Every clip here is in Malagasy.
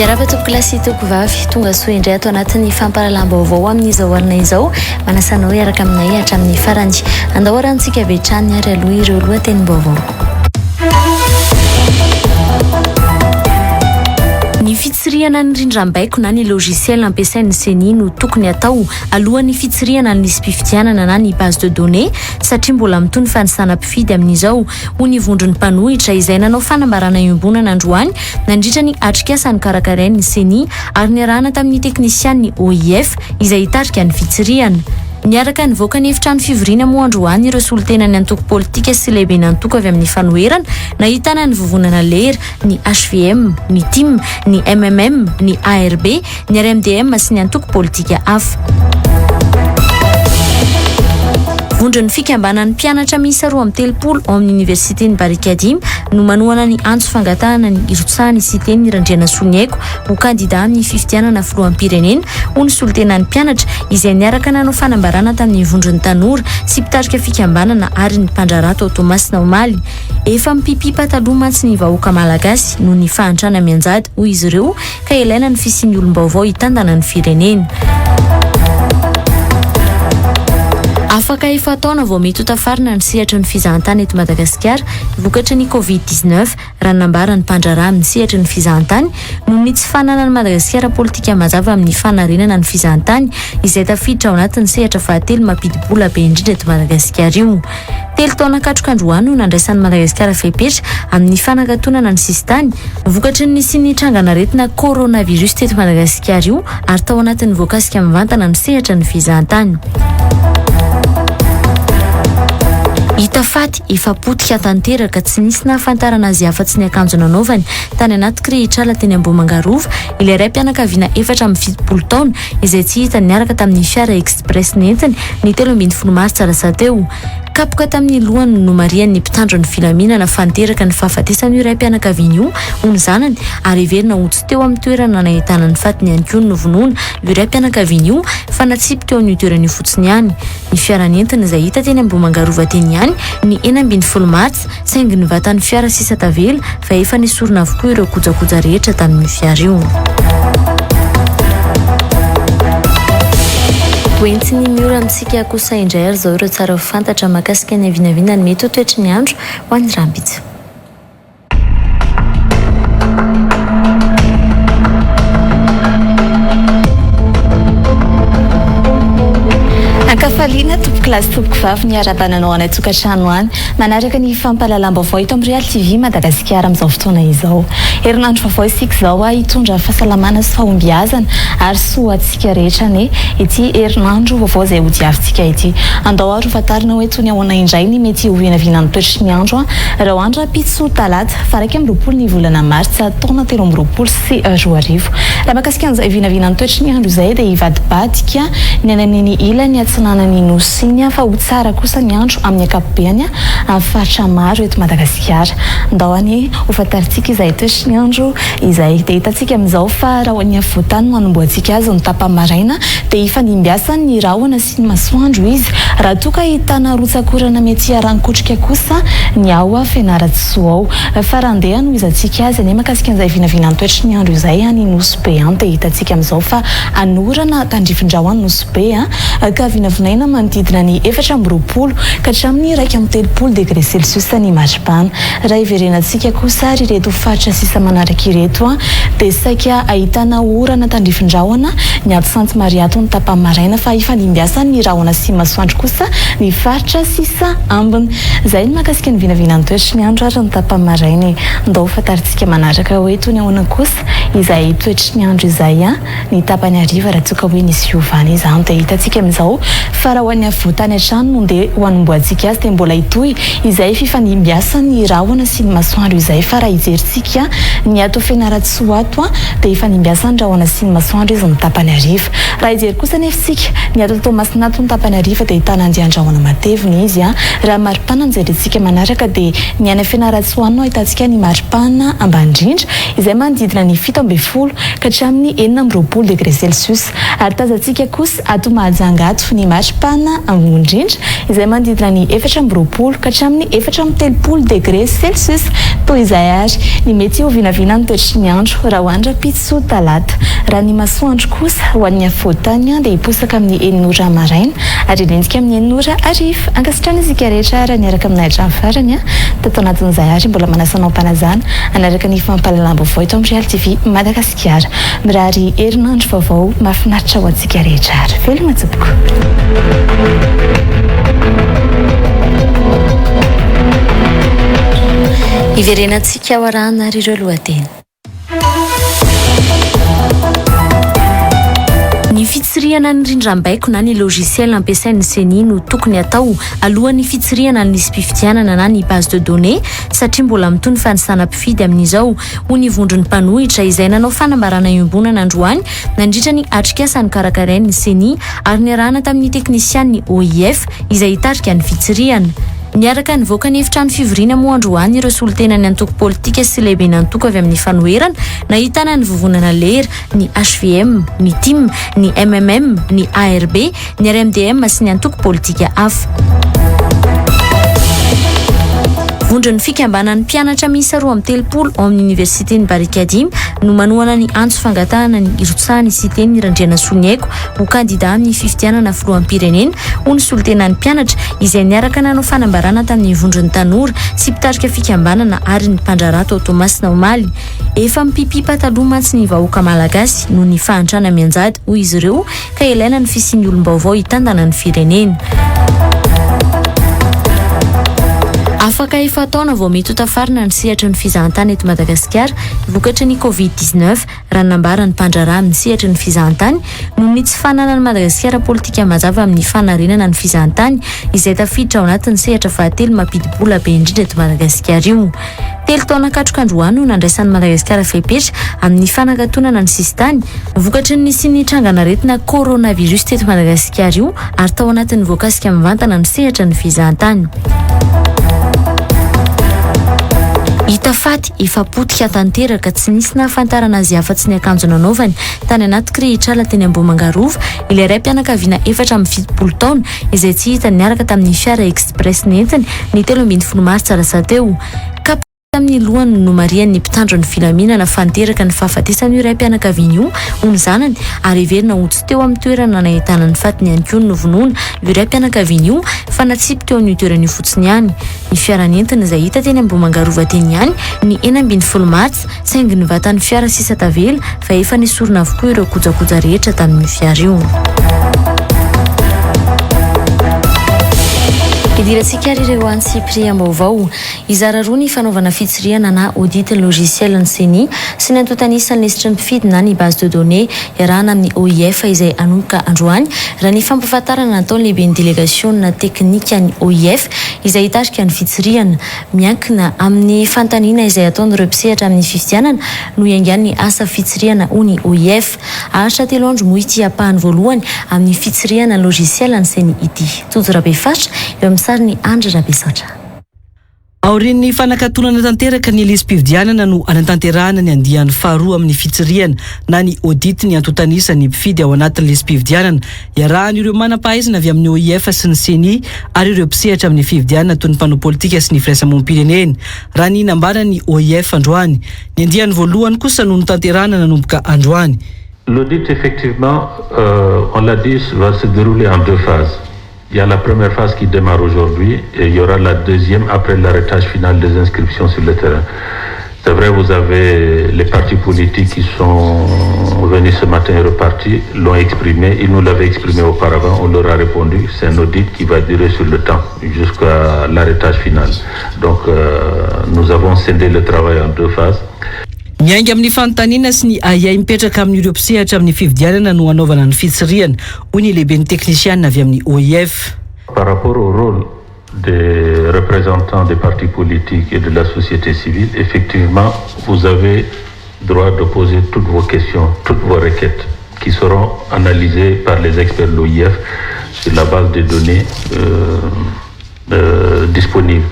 Miarahaba tompoko lasy toko vavy tonga soa indray ato anatin'ny famparalam-baovao amin'izao arina izao manasanao hiaraka aminay hatramin'ny farany andahorantsika vetrany ary aloha ireo lohatenim-baovao. Ny fitsirihana ny rindram-baiko na ny logiciel ampiasain'ny CENI no tokony atao alohan'ny fitsirihana ny lisam-pifidianana na ny base de données satria mbola mitony fanisana mpifidy amin'izao ho ny vondron'ny mpanohitra izay nanao fanambarana iombonana androany nandritra ny atrikasa ny karakarain'ny CENI ary niarahana tamin'ny teknisian'ny OIF izay hitarika ny fitsirihana. Niaraka nivoaka ny efitrano fivoriana moa androany ireo solotenany antoko politika sy lehibe nantoko avy amin'ny fanoherana nahitana ny vovonana lera, ny HVM, ny TIM, ny MMM, ny ARB, ny RMDM sy ny antoko politika hafa. Vondron'ny fikambanan'ny mpianatra miisa 230 ao amin'ny Universitény Barikadimy no manohana ny antso fangatahana ny irotsahany sy teny Randriana Soniaiko ho kandida amin'ny fifidianana filohampirenena ho ny solotenan'ny mpianatra izay niaraka nanao fanambarana tamin'ny vondron'ny tanora sy mpitarika fikambanana ary ny mpandrarato Thomas Naumaly. Efa mipipi pataloha mantsy ny vahoaka malagasy no ny fahantrana mianjady ho izy ireo ka ilaina ny fisian'ny olom-baovao hitandana ny firenena. Afaka efa taona vao mety ho tafarina ny sehatra ny fizahantany eto Madagasikara vokatra ny Covid-19 raha nambaran'ny mpandraraha amin'ny sehatra ny fizahantany noho ny tsy fananan'ny Madagasikara politika mazava amin'ny fanarenana ny fizahantany izay tafiditra ao anatin'ny sehatra fahatelo mampidi-bola be indrindra eto Madagasikara io. 3 taona katroka androany no nandraisan'ny Madagasikara fepetra amin'ny fanangatonana ny sistany vokatra ny sy ny tranganaretina coronavirus teto Madagasikara io ary tao anatin'ny voakasika mivantana ny sehatra ny fizahantany. Hita faty efa potika tanteraka tsy nisy nahafantarana azy afa-tsy ny akanjo nanaovany tany anaty Krihitrala teny Ambohimangarova ilay iray mpianakaviana 770 taona izay tsy hita niaraka tamin'ny fiara express nentiny ny 17 Martsa lasa teo. Kapoka tamin'ny lohany no marian'ny mpitandro ny filaminana fanteraka ny fahafatesany iray mpianakaviana io ho ny zanany ary heverina hotsy teo amin'ny toerana nahitana ny fatiny ihany koa ny novonoana iray mpianakaviana io fa natsipy teo amin'ny toerana io fotsiny ihany. Ny fiara nentiny izay hita teny Ambohimangarova teny ihany ny 19 Martsa saingy ny vatan'ny fiara sisa tavela fa efa nisorona avokoa ireo kojakoja rehetra tamin'ny fiara io. Hoentsy ny miora amintsika kosa indray ary zao ireo tsara fantatra mahakasika ny avinavina ny mety ho toetry ny andro ho an'ny rambitsy. Ankafaliana tompoko lasy tompoko vavy ny arabananao any an-tokantrano any manaraka ny fampahalalam-baovao ito amin'ny Real TV Madagasikara amin'izao fotoana izao. Herinandro vaovao isika izao hitondra fahasalamana sy fahombiazana ary soatsika rehetra ne ity herinandro vaovao izay hodiavintsika ity. Andao ary hofantarina hoe tony ahoana indray ny mety ho vinavina ny toetry ny andro raha andro pitso talata faraka amin'ny 20 ny volana Martsa taona 2024. Raha mahakasika an'izay vinavina ny toetry ny andro izay dia hivadibadika ny anan'ny ilany atsinanany nosiny fa ho tsara kosa ny andro amin'ny ankapobeny amin'ny faritra maro eto Madagasikara. Ndaoany hofantaritsika izay toetry ny andro izay dia hitantsika amin'izao fa raha ny avotany no hanomboantsika azy ny tapa-maraina dia hifanimbiasa ny rahona sy ny masoandro izy raha toka hitana rotsakorana mety haranikotrika kosa ny ao fianaratsy ao fa raha andeha no izantsika azy any mahakasika an'izay vinavina ny toetry ny andro izay any Nosy-be dia hitantsika amin'izao fa anorana tandrifindrao any Nosy-be ka vinavinaina manodidina ny 420 ka hatramin'ny 130 degré Celsius ny maripana. Raha iverenantsika kosa ary ireto faritra sisa manaraka ireto dia saika ahitana orana tandrifindraona ny ato Sainte Maria ato ny tapa-maraina fa hifanimbiasa ny rahona sy masoandro kosa ny faritra sisa ambiny. Izay ny mahakasika ny vinavina ny toetry ny andro ary ny tapa-maraina. Ndao fantaritsika manaraka hoe tony ahoana kosa izay toetry ny andro izay ny tapany hariva raha toka hoe nisy fiovana izany dia hitantsika amin'izao fa raha ho an'ny avotany hatrany no dia ho hanomboantsika azy dia mbola hitohy izay fifanimbiasa ny rahona sy ny masoandro izay fa raha hijeritsika ny ato Fianarantsoa ato dia hifanimbiasa ny rahona sy ny masoandro izy ny tapany hariva. Raha hijery kosa nefitsika ny ato Toamasina ato ny tapany hariva dia hitana andian-drahona matevina izy raha maripana nijerentsika manaraka dia ny any Fianarantsoa no ahitantsika ny maripana ambandrindra izay manodidina ny 17 ka hatramin'ny 20 degré Celsius ary tazantsika kosa ato Mahajanga ato ny maripana indrindra izay manodidina ny 4 ka hatramin'ny 4 degré Celsius toy izay ary ny mety ho vinavina ny toetry ny andro raha hoandra pitso talata raha ny masoandro kosa ho an'ny afovoan-tany dia hiposaka amin'ny 9 ora maraina ary lentika amin'ny 9 ora ariva ankasitrana isika rehetra ary niaraka amin'ny hatramin'ny farany tato anatin'izay ary mbola manasanao mpanazana anaraka ny fampahalalam-bo vao eto amin'ny Real TV Madagasikara mirary herinandro vaovao mahafinaritra ho antsika rehetra ary veloma tsopoko. Iverenantsika ao arahana ary ireo lohateny. Ny fitsirihana ny rindram-baiko na ny logiciel ampiasain'ny CENI no tokony atao alohan'ny fitsirihana ny lisam-pifidianana na ny base de données satria mbola mitony fanisana mpifidy amin'izao ho ny vondron'ny mpanohitra izay nanao fanambarana iombonana androany nandritra ny atrikasa ny karakarain'ny CENI ary niarahana tamin'ny teknisian'ny OIF izay hitarika ny fitsirihana. Niaraka nivoaka ny efitrano fivoriana moa androany ireo solitena ny antoko politika sy lehibe ny antoko avy amin'ny fanoherana nahitana ny vovonana lera ny HVM, ny TIM, ny MMM, ny ARB, ny RMDM sy ny antoko politika hafa. Vondron'ny fikambanan'ny mpianatra miisa 230 ao amin'ny Universitény Barikadimy no manohana ny antso fangatahana ny irotsahany siteny Randriana Soniaiko ho kandida amin'ny fifidianana filohampirenena ho ny solitenan'ny mpianatra izay niaraka nanao fanambarana tamin'ny vondron'ny tanora sy mpitarika fikambanana ary ny mpandrarato Tomasina Omaly. Efa mipipi pataloha mantsy ny vahoaka malagasy no ny fahantrana mianjady ho izy ireo ka ilaina ny fisian'ny olom-baovao hitandana ny firenena. Afaka efa taona vao mety ho tafarina ny sehatra ny fizahantany eto Madagasikara vokatra ny Covid-19 raha nambaran'ny mpandraraha amin'ny sehatra ny fizahantany noho ny tsy fananan'ny Madagasikara politika mazava amin'ny fanarenana ny fizahantany izay tafiditra ao anatin'ny sehatra fahatelo mampidi-bola be indrindra eto Madagasikara io. 3 taona katrok'androany no nandraisan'ny Madagasikara fepetra amin'ny fanangatonana ny sistany vokatra ny sy ny tranganaretina coronavirus teto Madagasikara io ary tao anatin'ny voakasika mivantana ny sehatra ny fizahantany. Hita faty efa potika tanteraka tsy nisy nahafantarana azy afa-tsy ny akanjo nanaovany tany anaty krihitrala teny Ambohimangarova ilay iray mpianakaviana 770 taona izay tsy hita niaraka tamin'ny fiara express nentiny ny 17 Martsa lasa teo. Tamin'ny lohany no marian'ny mpitandro ny filaminana fanteraka ny fahafatesany iray mpianakaviana io ho ny zanany ary heverina hotsy teo amin'ny toerana nahitana ny fatiny ihany koa ny novonoana iray mpianakaviana io fa natsipy teo amin'ny toerana io fotsiny ihany. Ny fiaranentana izay hita teny Ambohimangarova teny ihany ny 19 Martsa saingy ny vatan'ny fiara sisa tavela fa efa nisorona avokoa ireo kojakoja rehetra tamin'ny fiara io. Idiratsika ireo antsy priam-baovao izara roa ny fanaovana fitsirihana na audit logiciel ny CENI sy ny antotanisany lesitry ny mpifidy na ny base de données iarahana amin'ny OIF izay anomboka androany raha ny fampafatarana natao lehibe ny délégation teknika ny OIF izay hitarika ny fitsirihana miankina amin'ny fantaniana izay ataon'ireo mpisehatra amin'ny fifidianana no iangan'ny asa fitsirihana ho ny OIF. Ahatra 3 andro moa ity apahany voalohany amin'ny fitsirihana logiciel ny CENI ity. Tojorabe fatra eo amin'ny sariny Andra Rabesatra. Aorin'ny fanakatonana tanteraka ny lisam-pifidianana no anatanterahana ny andiany faharoa amin'ny fitsirihana na ny audit ny antotanisa ny mpifidy ao anatin'ny lisam-pifidianana iarahan'ireo manam-pahaizana avy amin'ny OIF sy ny CENI ary ireo mpisehatra amin'ny fifidianana toy ny mpanao politika sy ny firaisamonim-pirenena. Raha ny nambarany OIF androany ny andiany voalohany kosa no notanterahana nanomboka androany. L'audit effectivement, on l'a dit, va se dérouler en 2 phases. Il y a la première phase qui démarre aujourd'hui et il y aura la deuxième après l'arrêtage final des inscriptions sur le terrain. C'est vrai, vous avez les partis politiques qui sont venus ce matin et repartis, l'ont exprimé, ils nous l'avaient exprimé auparavant, on leur a répondu, c'est un audit qui va durer sur le temps jusqu'à l'arrêtage final. Donc nous avons scindé le travail en 2 phases. Miainga amin'ny fanontaniana sy ny ayay mipetraka amin'ireo mpisehatra amin'ny fifidianana no anaovana ny fitsirihana hoy ny lehiben'ny teknisianina avy amin'ny OIF. Par rapport au rôle des représentants des partis politiques et de la société civile, effectivement, vous avez droit de poser toutes vos questions, toutes vos requêtes qui seront analysées par les experts de l'OIF sur la base des données disponibles.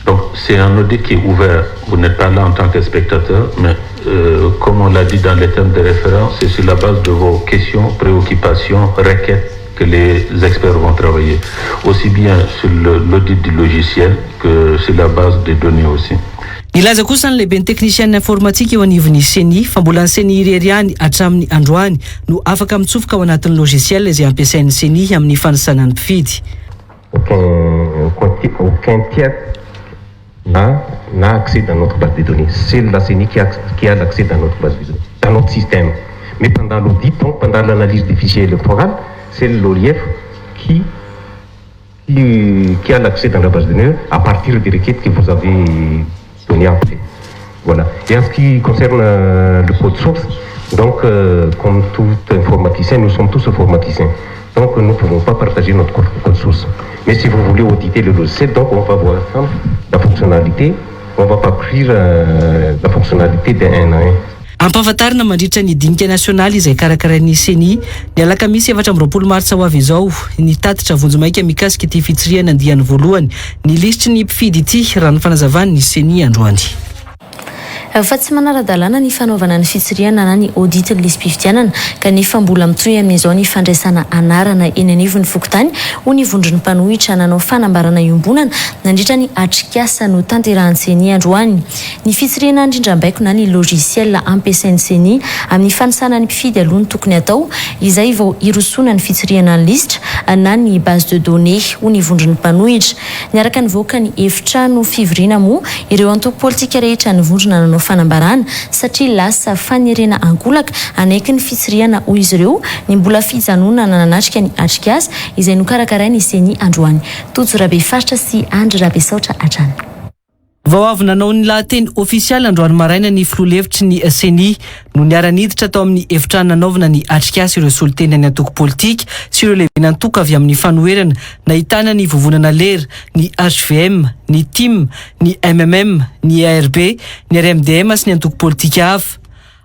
Donc c'est un audit qui est ouvert, vous n'êtes pas là en tant que spectateur, mais comme on l'a dit dans les termes de référence, c'est sur la base de vos questions, préoccupations, requêtes que les experts vont travailler, aussi bien sur l'audit du logiciel que sur la base des données aussi. Nilaza kosa ny lehiben'ny teknisianina informatika eo anivon'ny CENI fa mbola ny CENI irery ihany hatramin'ny androany no afaka mitsofoka ao anatin'ny logiciel izay ampiasain'ny CENI amin'ny fanasana ny mpifidy. Aucun tiers n'a accès dans notre base de données. C'est la CENI qui a l'accès dans notre base de données, dans notre système. Mais pendant l'audit, donc pendant l'analyse des fichiers électoraux, c'est l'OIF qui a l'accès dans la base de données à partir des requêtes que vous avez données après. Voilà. Et en ce qui concerne le code source, donc comme tout informaticien, nous sommes tous informaticiens. Donc nous ne pouvons pas partager notre code source. Mais si vous voulez auditer le logiciel, donc on va voir ensemble la fonctionnalité. On va pas prise la fonctionnalité d'un à un. Ampahafantarina mandritra ny dinika nasionaly izay karakarain'ny CENI ny alakamisy 4 martsa ho avy izao ny tatitra vonjomaika mikasika ity fitsiriana andiany voalohany ny lisitry ny mpifidy ity raha ny fanazavany ny CENI androany. Fa tsy manara-dalàna ny fanaovana ny fitsiriana na ny audit ny lisam-pifidianana kanefa mbola mitohy amin'izao ny fandraisana anarana eny anivon'ny fokontany ho ny vondron'ny mpanohitra nanao fanambarana iombonana nandritra ny atrikasa no tanterahan'ny CENI androany. Ny fitsiriana indrindram-baiko na ny logiciel ampiasain'ny CENI amin'ny fanasana ny mpifidy aloha ny tokony atao izay vao irosona ny fitsiriana ny lisitra na ny base de données ho ny vondron'ny mpanohitra. Niaraka nivoaka ny efitrano fivoriana moa ireo antoko politika rehetra ny vondrona nanao fanambarana satria lasa fanirena angolaka anaiky ny fitsiriana ho izy ireo ny mbola fijanonana nanatrika ny atrikasa izay nokarakarainy CENI androany. Tojo Rabe Faritra sy Andry Rabe Saotra atrany. Vao avy nanao ny lahateny ofisialy androany maraina ny filoha-hevitry ny CENI no niara-niditra tao amin'ny efitrano nanaovana ny atrikasa ireo soliteny any antoko politika sy ireo lehibe nantoka avy amin'ny fanoherana nahitana ny vovonana lera, ny HVM, ny TIM, ny MMM, ny ARB, ny RMDM sy ny antoko politika hafa.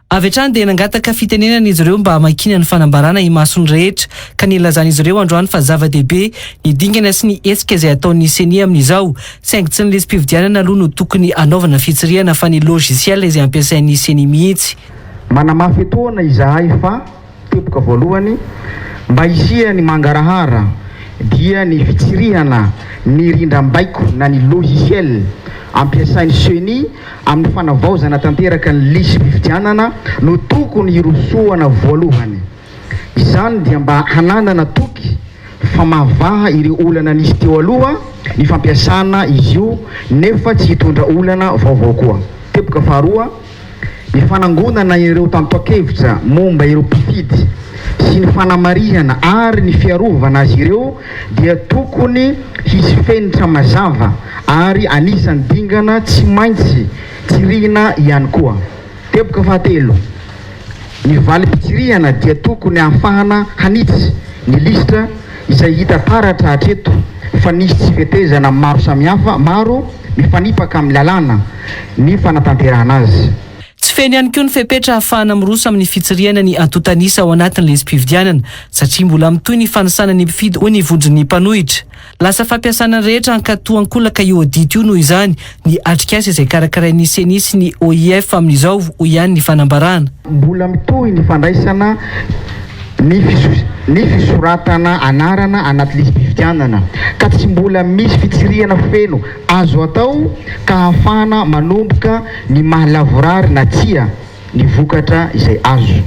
Avy hatrany dia nangataka fitenenana izy ireo mba hamakina ny fanambarana imasony rehetra ka nilazana izy ireo androany fa zava-dehibe ny dingana sy ny hetsika izay ataon'ny CENI amin'izao saingy tsy ny lisam-pifidianana aloha no tokony anaovana fitsiriana fa ny logiciel izay ampiasain'ny CENI mihitsy. Manamafy etoana izahay fa teboka voalohany mba hisia ny mangarahara dia ny fitsirihana ny rindram-baiko na ny logiciel ampiasain'ny CENI amin'ny fanavaozana tanteraka ny lisam-pifidianana no tokony hirosoana voalohany. Izany dia mba hananana toky famavaha ireo olana nisy teo aloha ny fampiasana izy io nefa tsy hitondra olana vaovao koa. Teboka faharoa ny fanangonana ireo tantoakevitra momba ireo mpifidy sy ny fanamarihana ary ny fiarovana azy ireo dia tokony hisy fenitra mazava ary anisan'ny dingana tsy maintsy tsirina ihany koa. Teboka fahatelo ny valim-pitsirihana dia tokony ahafahana hanitsy ny lisitra izay hita taratra hatreto fa nisy tsy fetezana maro samihafa maro mifanipaka amin'ny lalàna ny fanatanterahana azy. Tsy feny ihany koa ny fepetra ahafahana miroso amin'ny fitsiriana ny antotanisa ao anatin'ny lisam-pifidianana satria mbola mitohy ny fanasana ny mpifidy ho ny vondron'ny mpanohitra. Lasa fampiasana rehetra ankatoankolaka io audit io noho izany ny atrikasa izay karakarain'ny CENI sy ny OIF amin'izao ho ihany ny fanambarana. Mbola mitohy ny fandraisana ny fisoratana anarana anaty lisam-pifidianana ka tsy mbola misy fitsirihana feno azo atao ka ahafahana manomboka ny mahalavorary na tsia ny vokatra izay azo.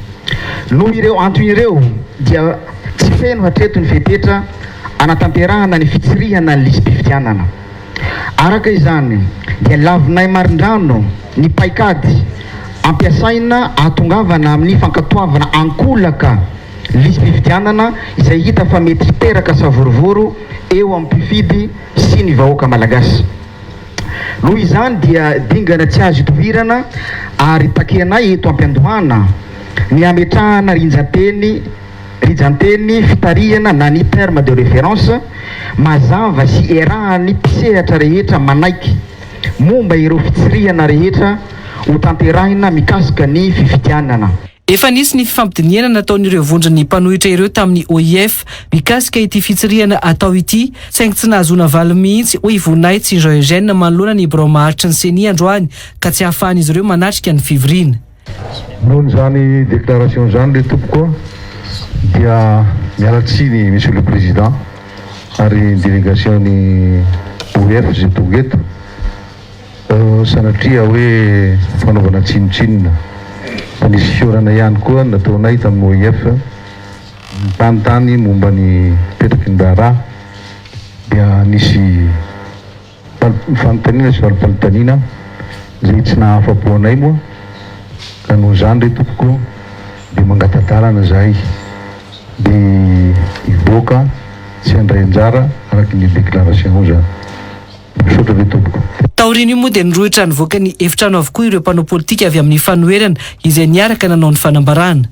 Noho ireo antony ireo dia tsy feno hatreto ny fepetra anatanterahana ny fitsirihana ny lisam-pifidianana. Araka izany dia lavinay marindrano ny paikady ampiasaina atongavana amin'ny fankatoavana ankolaka lisam-pifidianana izay hita fa mety hiteraka savorovoro eo amin'ny mpifidy sy ny vahoaka malagasy. Noho izany dia dingana tsy azo itovirana ary takenay eto ampiandohana ny ametrahana rijanteny fitarihana na ny terme de référence mazava sy erahany mpisehatra rehetra manaiky momba ireo fitsirihana rehetra ho tanterahina mikasika ny fifidianana. Efa nisy ny fifampidiniana nataon'ireo vondron'ny mpanohitra ireo tamin'ny OIF mikasika ity fitsirihana atao ity saingy tsy nahazoana valy mihitsy ho ivonay tsy Jean Eugène manoloana ny birao maharitra ny CENI androany ka tsy ahafahan'izy ireo manatrika ny fivoriana. Nohon'izany déclaration zany le tompoko dia mialatsiny Monsieur le Président ary délégation'ny OF zay tonga eto sanatria hoe fanaovana tsinotsinona fa nisy fiorana ihany koa nataonay tamin'ny OIF tany momba ny petraky ny raharaha dia nisy fanontaniana sy valopanontaniana zay tsy nahafapo anay moa ka noho zany re tompoko dia mangatadalana zahay dia iboaka tsy andray anjara araky ny déclaration zany misaotra re tompoko. Taoriny io moa dia nirohitra nivoaka ny efitrano avokoa ireo mpanao politika avy amin'ny fanoherana izay niaraka nanao ny fanambarana.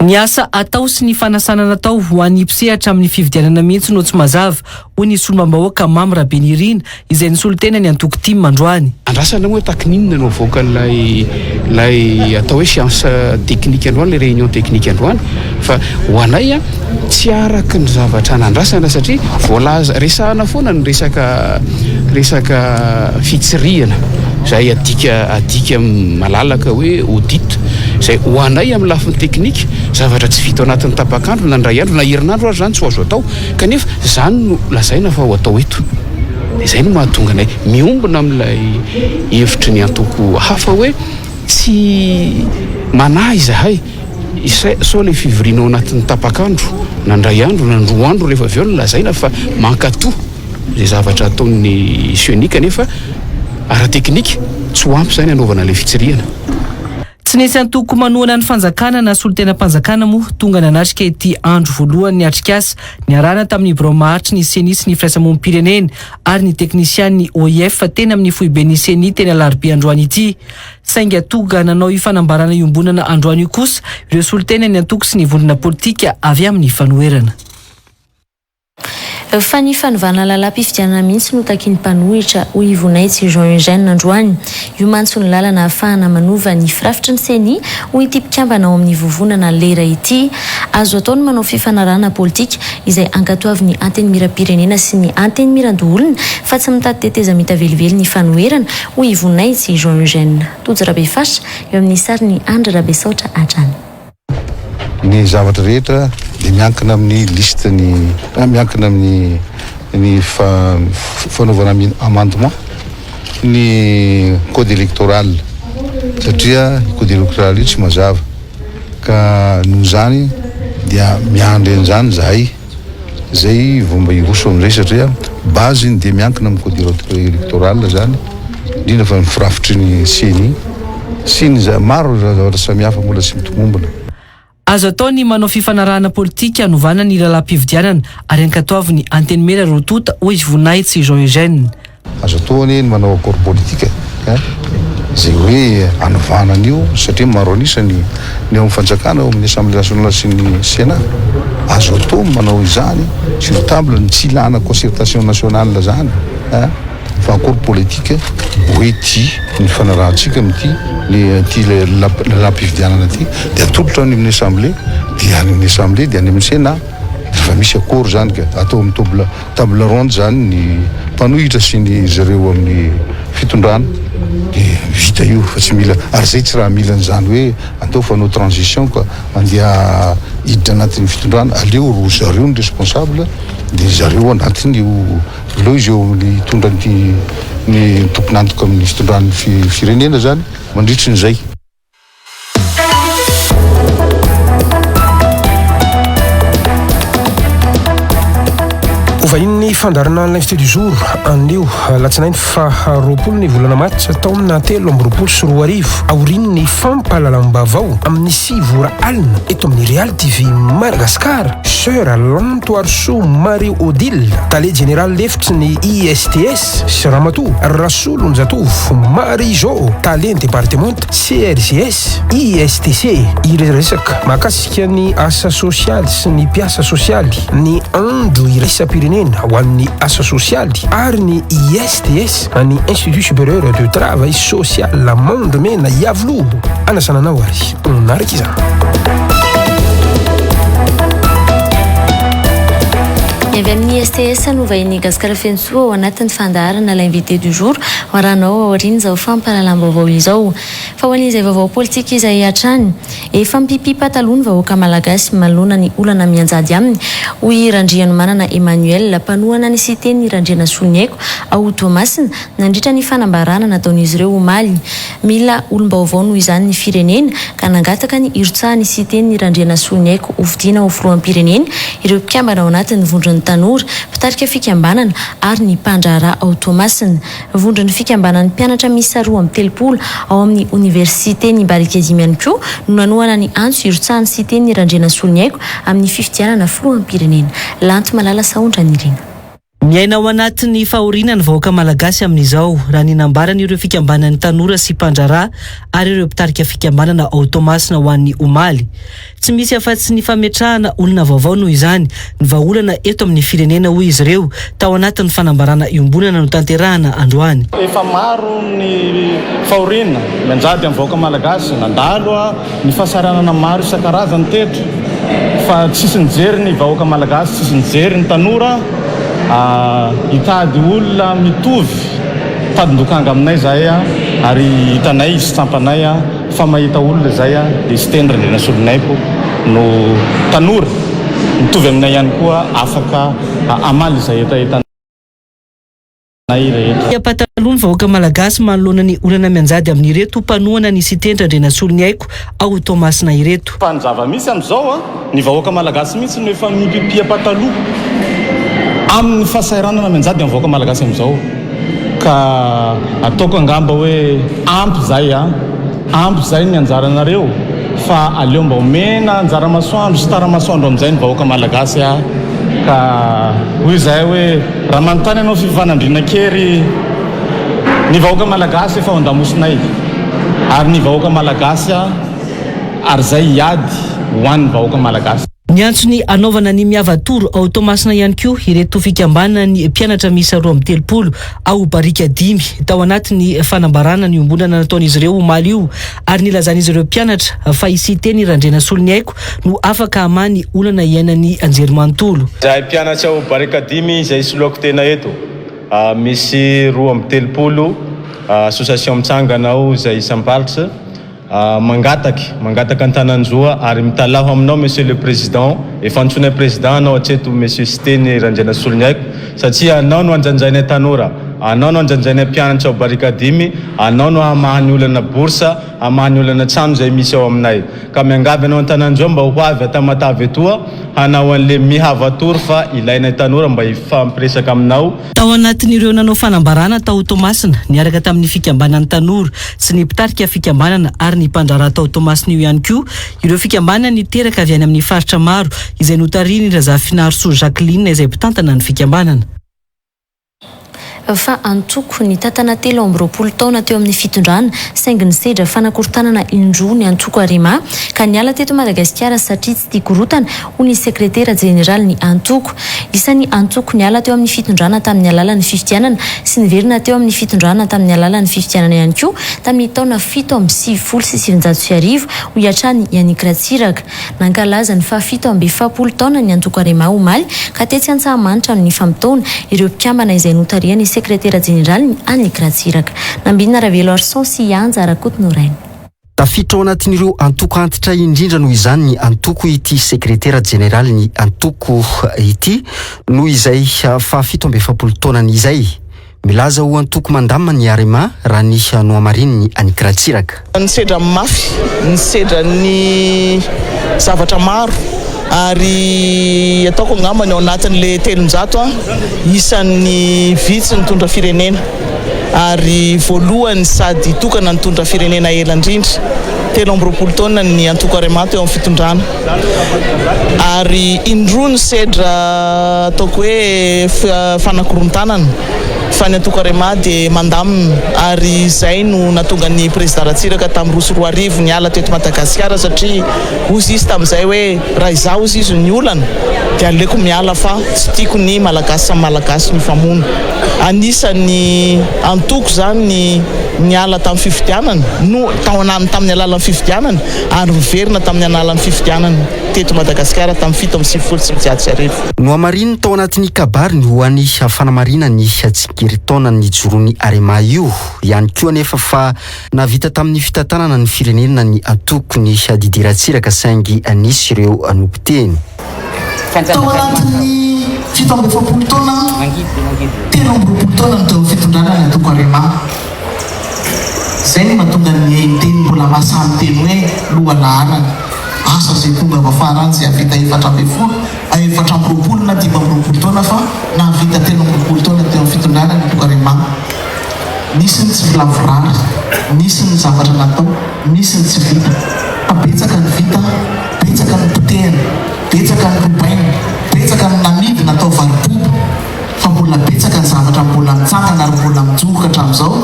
Ny asa atao sy ny fanasana natao ho an'ny mpisehatra amin'ny fividianana mihitsy no tsy mazava hoy ny solombavam-bahoaka Mamy Rabenirina izay nisolo tena ny antoko Timy Mandroany. Andrasana moa takininona no voaka lay atao hoe science technique androany le réunion technique androany fa ho anay tsy araka ny zavatra nandrasana satria voalaza resahana foana ny resaka fitsirihana zay adika malalaka hoe audit zay ho anay amin'ny lafiny teknika zavatra tsy vita anatin'ny tapakandro na ndray andro na herinandro ary zany tsy azo atao kanefa zany no lazaina fa ho atao eto dia zay no mahatonga anay miombona amin'ilay hevitry ny antoko hafa hoe tsy manahy zahay sao le fivorianao anatin'ny tapakandro na ndray andro na roa andro rehefa avy eo no lazaina fa mankatoa zay zavatra ataon'ny sionika kanefa ara-teknika tsy ho ampy zany anaovana le fitsirihana. Tsy nisy antoko manohana ny fanjakana na solon-tenam-panjakana moa tonga nanatrika ity andro voalohany ny atrikasa niarahana tamin'ny biraomaharitra ny CENI sy ny firaisamonim-pirenena ary ny teknisian'ny OIF fa tena amin'ny foibe ny CENI teny alarobia androany ity. Saingy tonga nanao ifanambarana iombonana androany io kosa ireo solon-tena ny antoko sy ny vondrona politika avy amin'ny fanoherana. Fa ny fanovana lalam-pifidianana mihitsy no taky ny mpanohitra ho ivonaitsy Jean Eugène androany. Io mantso ny lalana ahafahana manova ny firafitry ny CENI ho ity mpikambana ao amin'ny vovonana lera ity. Azo ataony manao fifanarahana politika izay ankatoavy ny anteny miram-pirenena sy ny anteny miran-doholona fa tsy mitady teteza mitavelively ny fanoherana ho ivonaitsy Jean Eugène. Tojo Rabefasy eo amin'ny sary ny Andra Rabesaotra Atrany. Ny zavatra rehetra dia miankina amin'ny listeny miankina amin'ny fanaovana amendement ny code électoral satria code électoral io tsy mazava ka noho zany dia miandry an'izany zahay zay vomba iroso amin'izay satria baziny dia miankina amin'ny code électoral zany indrindra fa ny firafitry ny CENI sy ny maro zavatra samihafa mbola tsy mitomombona. Azo ataony manao fifanarahana politika anovana ny lalam-pividianana ary ankatoavy ny anteny mera rotota ho ivonaitsy Jean Eugène. Azo ataony manao accord politika zay hoe anovanan'io satria maro anisany ny amin'ny fanjakana ao amin'ny assemblée nationale sy ny Sénat. Azo atao manao izany sur table ny tsy ilana concertation nationale zany fa accord politika hoe ty ny fanarahantsika amin'ity le lalam-pividianana ty dia atolotra any amin'ny assemblée dia any amin'ny assemblée dia any amin'ny Sénat rehefa misy accord zany ka atao amin'ny table ronde zany ny mpanohitra sy ny zareo amin'ny fitondrana dia vita io fa tsy mila ary zay tsy raha mila n'izany hoe atao fanao transition ka andeha hiditra anatin'ny fitondrana aleo ro zareo ny responsable dia zareo anatiny ilo izy eo amin'ny tondra ny tomponantoka amin'ny fitondran'ny firenena zany mandritry n'izay. Vahin'ny fandarana l'invité du jour anio latsinainy faharoapolo ny volana matsa tao amina 13 aorian'ny fampahalalam-bavao amin'ny 6 alina eto amin'ny Real TV Madagasikara. Sœur Lanto Arso Marie Odile tale général lefitry ny ISTS sy Ramatoa Rasolo Njatov Marie Jo tale département CRGS ISTC iresaka mahakasika ny asa sosialy sy ny mpiasa sosialy ny andro iraisam-pirenena ho an'ny asa sosialy ary ny ISTS ny Institut Supérieur de Travail Social Monde Mena Iavlo anasananao ary onaraka izany. Ny avy amin'ny STS no vahiny Gasikara Fentsoa ao anatin'ny fandaharana l'invité du jour hoaranao aoriana izao fampahalalam-baovao izao. Fa ho an'izay vaovao politika izay hatrany efa mipipi pataloha ny vahoaka malagasy manoloana ny olana mianjady aminy hoy Randriano Manana Emmanuel mpanohana ny siteny Randriana Soloniaiko ao Tomasina nandritra ny fanambarana nataon'izy ireo omaly. Mila olom-baovao noho izany ny firenena ka nangataka ny irotsahan'ny siteny Randriana Soloniaiko hovidiana ho filohampirenena ireo mpikambana ao anatin'ny vondron'ny tanora mpitarika fikambanana ary ny mpandraharaha ao Tomasina. Vondron'ny fikambanan'ny mpianatra miisa 230 ao amin'ny université ny Barikazimy ihany koa no nanohana ny antso irotsahan'ny siteny Randriana Soloniaiko amin'ny fifidianana filohampirenena. Lanto Malala Saondrany Irina. Miaina ao anatin'ny fahoriana ny vahoaka malagasy amin'izao raha ninambarana ireo fikambanan'ny tanora sy mpandraharaha ary ireo mpitarika fikambanana ao Tomasina ho an'ny omaly. Tsy misy afa-tsy ny fametrahana olona vaovao noho izany ny vahaolana eto amin'ny firenena hoy izy ireo tao anatin'ny fanambarana iombonana no tanterahana androany. Efa maro ny fahoriana mianjady amin'ny vahoaka malagasy nandalo ny fahasaranana maro isan-karazany teto fa tsisy nijery ny vahoaka malagasy, tsisy nijery ny tanora. Hitady olona mitovy tadindokanga aminay zay ary hitanay sy tsampanay fa mahita olona zay dia sy teny Randriana Soloniaiko no tanora mitovy aminay ihany koa afaka amaly izay etaetanay rehetra. Pataloha ny vahoaka malagasy manoloana ny olana mianjady amin'ireto mpanohana ny siteny Randriana Soloniaiko ao Tomasina ireto. Fa ny zava-misy amin'izao ny vahoaka malagasy mihitsy no efa mipipia pataloha amin'ny fahasahiranana mianjady amin'ny vahoaka malagasy amin'izao ka ataoko angamba hoe ampy zay ny anjaranareo fa aleo mba omena anjara masoandro sy tara masoandro amin'izay ny vahoaka malagasy ka hoy zay hoe raha manontany ianao fifanandriana kery ny vahoaka malagasy efa ao an-damosinay ary ny vahoaka malagasy ary zay hiady ho an'ny vahoaka malagasy. Ny antsony anaovana ny miavatoro ao Tomasina ihany koa ireto fikambanana ny mpianatra miisa 230 ao Barikadimy tao anatin'ny fanambarana ny ombonana nataon'izy ireo omaly io ary nilazan'izy ireo mpianatra fa isiteny Randriana Soloniaiko no afaka hamany olana iainany anjerimanontolo. Zahay mpianatra ao Barikadimy izay soloako tena eto misy 230 association mitsangana ao izay isam-balitra mangataka an-tananjoa ary mitalaho aminao monsieur le président efa antsonay président anao hatreto monsieur siteny Randriana Soloniaiko satria anao no anjanjainay tanora, anao no anjanjainay mpianatra ao Barikadimy, anao no hamahany olana borsa, hamahany olana trano izay misy ao aminay ka miangavy anao an-tananjoa mba ho avy atamatavy etoa hanao an'le mihavatory fa ilainay tanora mba hifampiresaka aminao. Tao anatin'ireo nanao fanambarana tao Tomasina niaraka tamin'ny fikambanan'ny tanora sy ny mpitarika fikambanana ary ny mpandraharaha tao Tomasina io ihany koa ireo fikambanana niteraka avy any amin'ny faritra maro izay notariny Razafinarso Jacqueline izay mpitantana ny fikambanana. Fa antoko ny tatana 20 taona teo amin'ny fitondrana saingy ny sedra fanakorontanana indroa ny antoko Arima ka niala teto Madagasikara satria tsy tia korotana ho ny sekretera jeneraly ny antoko. Isan'ny antoko niala teo amin'ny fitondrana tamin'ny alalan'ny fifidianana sy niverina teo amin'ny fitondrana tamin'ny alalan'ny fifidianana ihany koa tamin'ny taona 7 ho iatrany Yannick Ratsiraka. Nankalaza ny fa 7 taona ny antoko Arima omaly ka tetsy antsahamanitra ny fampitaona ireo mpikambana izay notariany sekretera jeneraly Yannick Ratsiraka. Nambinina Ravelo Arson sy Anja Rakotonorainy. Tafiditra ao anatin'ireo antoko antitra indrindra noho izany ny antoko ity sekretera jeneraly ny antoko ity noho izay fa 7 taonany izay. Milaza ho antoko mandamina ny Arima raha ny noamariny ny Yannick Ratsiraka. Ny sedra mafy, ny sedra ny zavatra maro ary ataoko angambany ao anatin'le 300 isan'ny vitsy nitondra firenena ary voalohany sady tokana nitondra firenena ela indrindra 20 taona ny antoko Arima teo amin'ny fitondrana ary indroa ny sedra ataoko hoe fanakorontanana fa ny antoko Arima dia mandamina ary izay no natonga ny président Ratsiraka tamin'ny 2010 niala teto Madagasikara satria ozy izy tamin'izay hoe raha izaho izy ny olana dia aleoko miala fa tsy tiako ny malagasy samy malagasy ny famono. Anisany antoko zany ny ala tamin'ny fifidianana no taonany tamin'ny alalan'ny fifidianana ary miverina tamin'ny analan'ny fifidianana teto Madagasikara tamin'ny 7 no amarininy tao anatin'ny kabary ny hoan'ny fanamarina ny tsigiritaona ny jorony Arema io ihany koa anefa fa navita tamin'ny fitantanana ny firenena ny antoko ny didiratsiraka saingy anisy ireo anompiteny. Tao anatin'ny 7 taona 13 taona ny teo fitondrana ny antoko Arema. Zay ny mahatonga ny teny mbola mahasamy teny hoe lohalahana asa zay tonga vafarany zay avita 4 na 5 taona fa navita 13 taona teo fitondrana ny antoko Arema. Nisy ny tsy vilavorary, nisy ny zavatra natao, nisy ny tsy vita. Betsaka ny vita, betsaka ny potera, betsaka ny robaina, betsaka ny namidy natao varibobo, fa mbola betsaka ny zavatra mbola mitsangana ary mbola mitsofoka hatramin'izao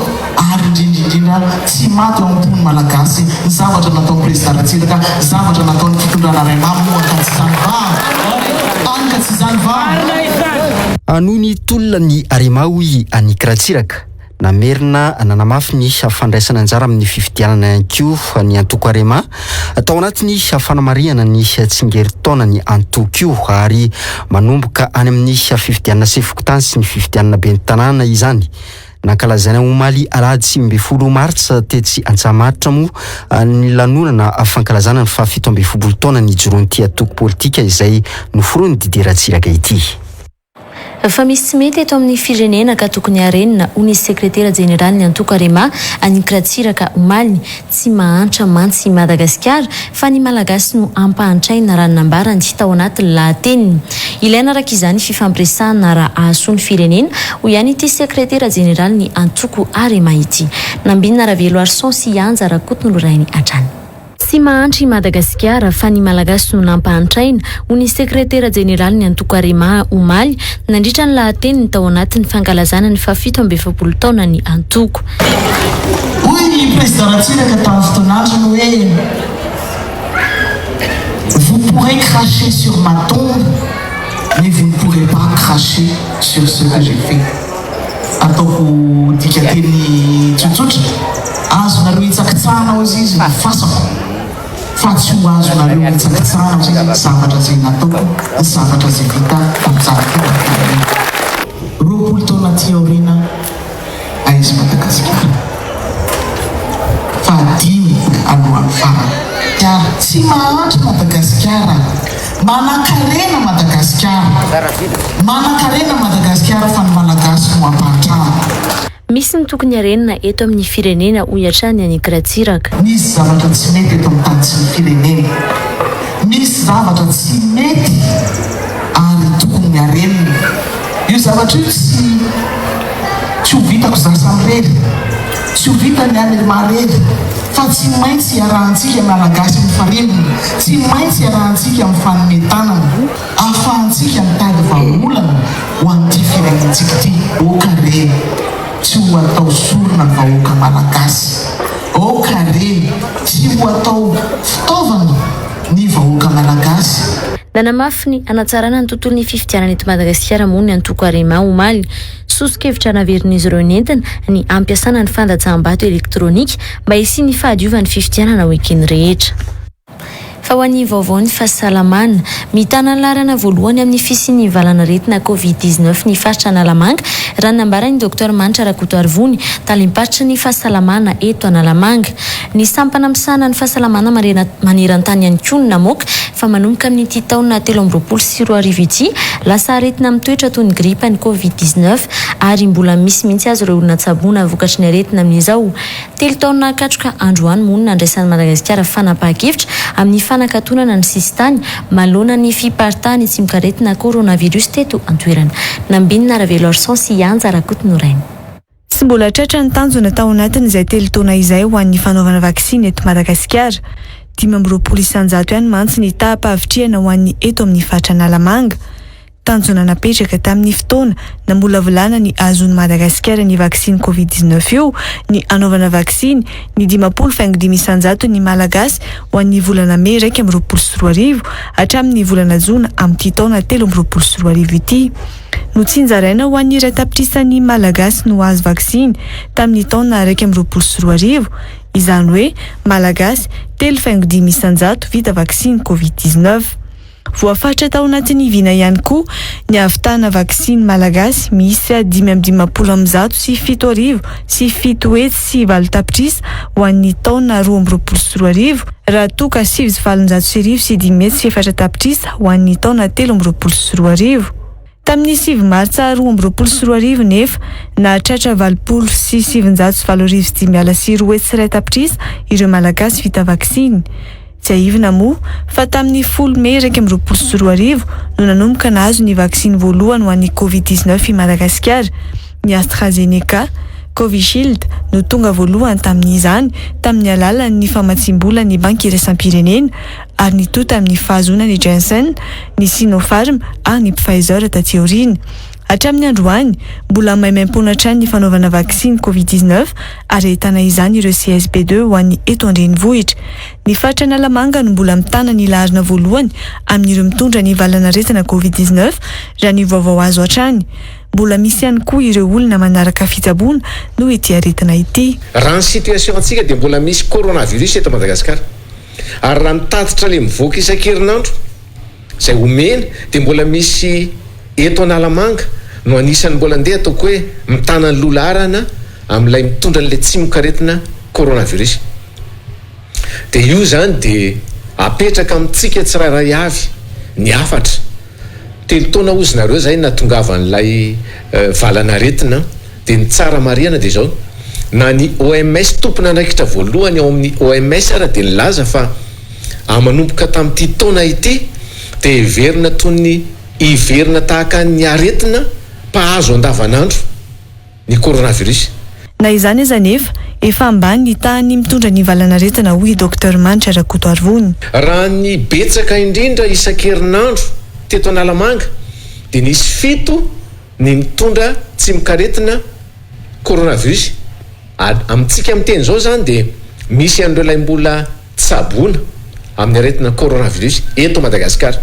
ary indrindra tsy maty eo ambony malagasy ny zavatra natao président Ratsiraka, zavatra natao ny fitondrana Arema moaka tsy zany anka tsy zany Anoho ny tolona ny Arema hoy Anika Ratsiraka namerina nanamafy ny fandraisana anjara amin'ny fifidianana ihany ny antoko Arema tao anatin'ny fanamariana ny tsingeritaona ny antoko ary manomboka any amin'ny fifidianana Sefokotany sy ny fifidianana Ben'ny Tanàna izany. Nankalazaina omaly alahady 20 martsa tetsy Antsamaritra moa ny lanonana fankalazana ny 17 taona ny joron'ity antoko politika izay noforoany Didier Ratsiraka ity. Fa misy tsy mety eto amin'ny firenena ka tokony harenina hoy ny sekretera jeneraly ny antoko Arema Anika Ratsiraka omaly tsy mahantra mantsy Madagasikara fa ny malagasy no ampahantraina raha nambarany tao anatin'ny lahateniny. Ilaina araka izany fifampiresahana raha ahasoa ny firenena hoy ihany ity sekretera jeneraly ny antoko Arema ity. Nambinina Ravelo Arson sy Anja Rakoto nolorainy hatrany. Tsy mahantry Madagasikara fa ny malagasy no nampahantraina hoy ny sekretera jeneraly ny antoko Arema omaly nandritra ny lahateniny tao anatin'ny fankalazana ny 17 taona ny antoko. Hoy ny président Ratsiraka tamin'ny fotoan'andro hoe vous pourrez cracher sur ma tombe mais vous ne pourrez pas cracher sur ce que j'ai fait. Ataoko dikateny tsotsotra azonareo hitsakitsahana ozy izy fasako fa tsy ho azonareo hitsakitsahana ozy izy zavatra zay nataoko ny zavatra zay vita amin'izany 20 taona ty aoriana aizy Madagasikara fa 5 alohan'ny farany tsy mahantra Madagasikara manan-karena Madagasikara fa ny malagasy no ampahantrana. Misy ny tokony harenina eto amin'ny firenena hoy hatrany Anika Ratsiraka. Misy zavatra tsy mety eto amin'ny tany sy ny firenena. Misy zavatra tsy mety ary tokony harenina. Io zavatra io tsy ho vitako za samrery, tsy ho vita ny Amelmarery, fa tsy maintsy arahantsika malagasy mifarenina, tsy maintsy arahantsika amin'ny fanometanana, ahafahantsika mitady vahaolana ho an'ity firenentsika ity. Okare tsy ho atao sorona ny vahoaka malagasy, okare tsy ho atao fitaovana ny vahoaka malagasy. Nanamafy ny anatsarana ny tontolon'ny fifidianana eto Madagasikara moa ny antoko Arema omaly. Sosokevitra naverin'izy ireo nentina ny ampiasana ny fandatsaham-bato elektronika mba hisiany fahadiovan'ny fifidianana ho ekeny rehetra. Fa ho an'ny vaovao ny fahasalamana, mitana ny larana voalohany amin'ny fisian'ny valanaretina COVID-19 ny faritra Analamanga raha nambarany Dr Manitra Rakoto Arvony talimpatitra ny fahasalamana eto Analamanga. Ny sampana misana ny fahasalamana maneran-tany ihany koa ny namoaka fa manomboka amin'ity taona 2024 ity lasa aretina mitoetra toy ny gripa ny COVID-19 ary mbola misy mihitsy azy ireo olona tsaboana vokatry ny aretina amin'izao. 3 taona nakatroka androany monina andraisan'ny Madagasikara fanapahan-kevitra amin'ny fanakatonana ny sistany malona ny fiparitany tsy mikaretina coronavirus teto antoerana. Nambinina Ravelo Arson sy Anja Rakoto norainy. Tsy mbola tratra ny tanjona tao anatiny izay 3 taona izay ho an'ny fanaovana vaksiny eto Madagasikara. 5 isanjato ihany mantsy ny tapahavitriana ho an'ny eto amin'ny faritra Analamanga. tanjona napetraka tamin'ny fotoana na mbola volana ny azon'ny Madagasikara ny vaksiny Covid-19 io, ny anaovana vaksiny ny 50.5 isanjato ny malagasy ho an'ny volana May 2024 hatramin'ny volana Jona amin'ity taona 2024 ity. Notsinjaraina ho an'ny iray tapitrisan'ny malagasy no azo vaksiny tamin'ny taona 2024, izany hoe malagasy 3.5 isanjato vita vaksiny Covid-19. Voafatra tao anatin'ny vina ihany koa ny ahavitana vaksiny malagasy misy 5.50 sy 7,000 sy 7,7 tapitrisa ho an'ny taona 2024 raha toka 7,7 sy 5,4 tapitrisa ho an'ny taona 2024. Tamin'ny 7 martsa 2024 nefa nahatratra 20 sy 7,7 sy tapitrisa ireo malagasy vita vaksiny. Tsy aivina moa fa tamin'ny 10 May 2024 no nanomboka nahazo ny vaksiny voalohany ho an'ny Covid-19 i Madagasikara. Ny AstraZeneca, Covishield no tonga voalohany tamin'izany tamin'ny alalan'ny famatsim-bola ny banky iraisam-pirenena ary ny tota amin'ny fahazona ny Janssen, ny Sinopharm ary ny Pfizer taty aoriana. Hatramin'ny androany mbola maimaim-pona hatrany ny fanaovana vaksiny Covid-19 ary ahitana izany ireo CSP2 ho an'ny eto an-drenivohitra. Ny faritra Analamanga no mbola mitana ny laharana voalohany amin'ireo mitondra ny valanaretana Covid-19 raha ny vaovao azo hatrany. Mbola misy ihany koa ireo olona manaraka fitsaboana no ity aretina ity. Raha ny situation antsika dia mbola misy coronavirus eto Madagasikara. Ary raha mitatitra le mivoaka isan-kerinandro izay omena dia mbola misy eto Analamanga no anisan'ny mbola andeha ataoko hoe mitana ny lolarana amin'ilay mitondra n'ilay tsy mikaretina coronavirus. Dia io zany dia apetraka amintsika tsirairay avy ny afatra. Telo taona ozy nareo zay natongavan'ilay valanaretina dia ny tsara mariana dia zao na ny OMS tompona andraikitra voalohany ao amin'ny OMS ara dia nilaza fa amanomboka tamin'ity taona ity dia iverina toy ny iverina tahaka ny aretina mpahazo andavanandro ny coronavirus. Na izany aza nefa efa ambany ny tahany mitondra ny valanaretina hoy Dr Manitra Rakotoarvony. Raha ny betsaka indrindra isan-kerinandro teto Analamanga dia nisy 7 ny mitondra tsy mikaretina coronavirus. Amintsika amin'ny teny zao zany dia misy an'ireo lay mbola tsaboana amin'ny aretina coronavirus eto Madagasikara.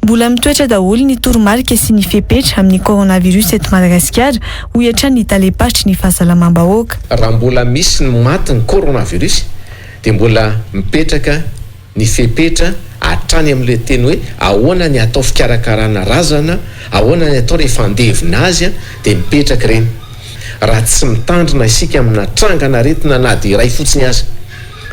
Mbola mitoetra daholo ny toromarika sy ny fepetra amin'ny coronavirus eto Madagasikara ho hatrany ny talepatry ny fahasalamam-bahoaka. Raha mbola misy ny maty ny coronavirus dia mbola mipetraka ny fepetra hatrany amin'ilay teny hoe ahoana ny atao fikarakarana razana, ahoana ny atao rehefa andevina azy dia mipetraka ireny. Raha tsy mitandrina isika amina trangana aretina na dia iray fotsiny aza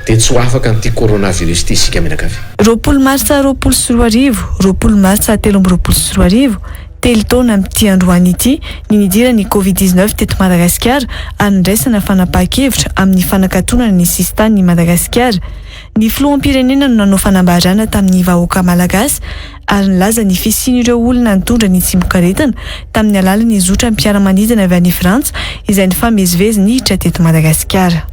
dia tsy ho afaka amin'ity coronavirus ity isika mianakavy. 20 martsa 2024, 20 martsa 2024, telo taona amin'ity androany ity ny nidira ny Covid-19 teto Madagasikara ary niraisana fanapahan-kevitra amin'ny fanakatonana ny sistany Madagasikara. Ny filoham-pirenena no nanao fanambarana tamin'ny vahoaka malagasy ary nilaza ny fisian'ireo olona nitondra ny tsy mikaretina tamin'ny alalan'ny zotra mpiara-manidina avy any Frantsa izay nifamezivezy niditra teto Madagasikara.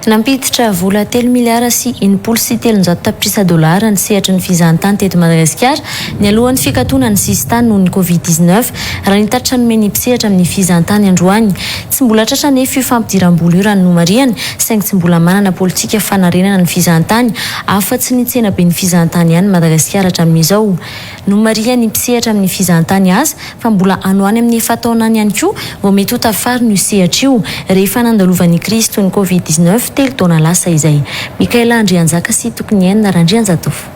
Nampiditra vola 3 miliara sy 700 tapitrisa dolara ny sehatra ny fizahantany teto Madagasikara ny alohan'ny fikatoana ny sistany noho ny Covid-19 raha nitatitra ny menipsehatra amin'ny fizahantany androany. Tsy mbola tratra nefa io fampidiram-bola io raha ny nomariany saingy tsy mbola manana politika fanarenana ny fizahantany afa-tsy ny tsena be ny fizahantany ihany Madagasikara hatramin'izao. Nomaria ny mpisehatra amin'ny fizahantany azy fa mbola anoany amin'ny efa taonany ihany koa vao mety ho tafariny io sehatra io rehefa nandalovan'ny Kristo ny Covid-19 telo taona lasa izay. Mikaela Andrianjaka sy tokony enina Randrianjatofo.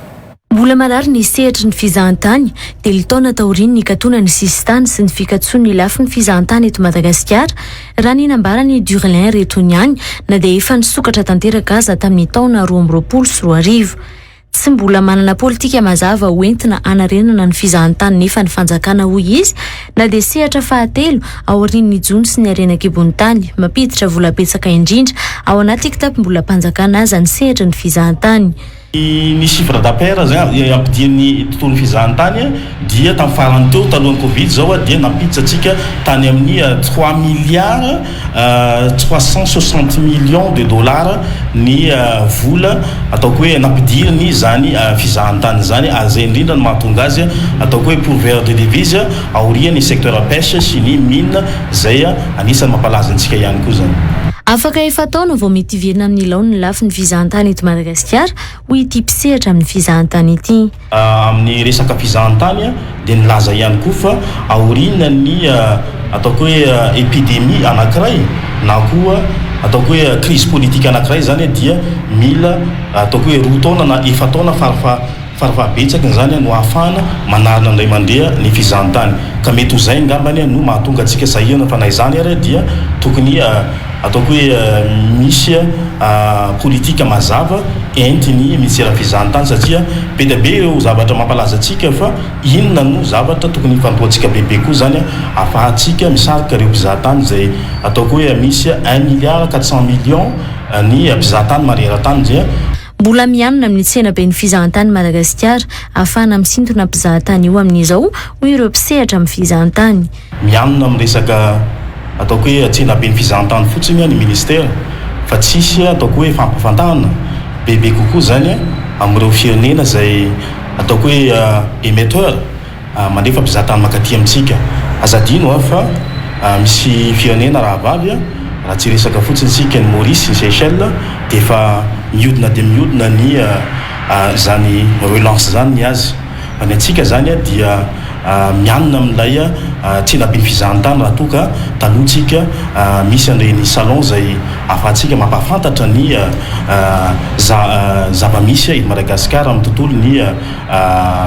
Mbola marary ny sehatra ny fizahantany, telo taona taoriany ny katona ny sistany sy ny fikatsoany ny lafy ny fizahantany eto Madagasikara raha ny nambarany Durlin Retoniany na dia efa nisokatra tanteraka aza tamin'ny taona 2024. Tsy mbola manana politika mazava hoentina anarenana ny fizahantany nefa ny fanjakana hoy izy na dia sehatra fahatelo ao aorian'ny Jona sy ny Arenankibonitany mampiditra vola betsaka indrindra ao anaty kitapo mbola mpanjakana aza ny sehatra ny fizahantany. Ny chiffre d'affaires zany ampidian'ny tontolo fizahantany dia tamin'ny farany teo talohan'ny Covid zao dia nampiditsika tany amin'ny 3 milliards 360 millions de dollars ny vola ataoko hoe nampidiriny zany fizahantany zany azay indrindra no mahatonga azy ataoko hoe pourvoyeur de devise aorian'ny secteur pêche sy ny mine zay anisan'ny mampalaza antsika ihany koa zany. Afaka efa taona vao mety hiverina amin'ny laony ny lafiny fizahantany eto Madagasikara hoy ity mpisehatra amin'ny fizahantany ity. Amin'ny resaka fizahantany dia nilaza ihany koa fa aorian'ny ataoko hoe épidémie anankiray na koa ataoko hoe crise politique anankiray zany dia mila ataoko hoe 2 taona na 4 taona farafahabetsaka zany no ahafahana manarina indray mandeha ny fizahantany ka mety ho zay ngambany no mahatonga antsika sahirana fa na izany ary dia tokony ataoko hoe misy politika mazava entiny ministera fizahantany satria be dia be ireo zavatra mampalaza antsika fa inona no zavatra tokony fantoantsika bebe koa zany ahafahantsika misarika ireo mpizahantany zay ataoko hoe misy 1 milliard 400 millions ny mpizahantany maneran-tany dia mbola mianona amin'ny tsena be ny fizahantany Madagasikara ahafahana misintona mpizahantany io amin'izao hoy ireo mpisehatra amin'ny fizahantany. Mianona amin'ny resaka ataoko hoe tsena be ny fizahantany fotsiny ny ministera fa tsisy ataoko hoe fampafantarana bebe kokoa zany amin'ireo firenena zay ataoko hoe émetteur mandefa mpizahantany makaty amintsika azadino fa misy firenena raha vavy raha tsy resaka fotsiny sika ny Maurice ny Seychelles dia efa mihodina dia mihodina ny zany relance zany ny azy fa ny antsika zany dia mianona amin'ilay tsena be ny fizahantany raha toa ka talohantsika misy an'ireny salon zay ahafahantsika mampafantatra ny zava-misy eto Madagasikara amin'ny tontolo ny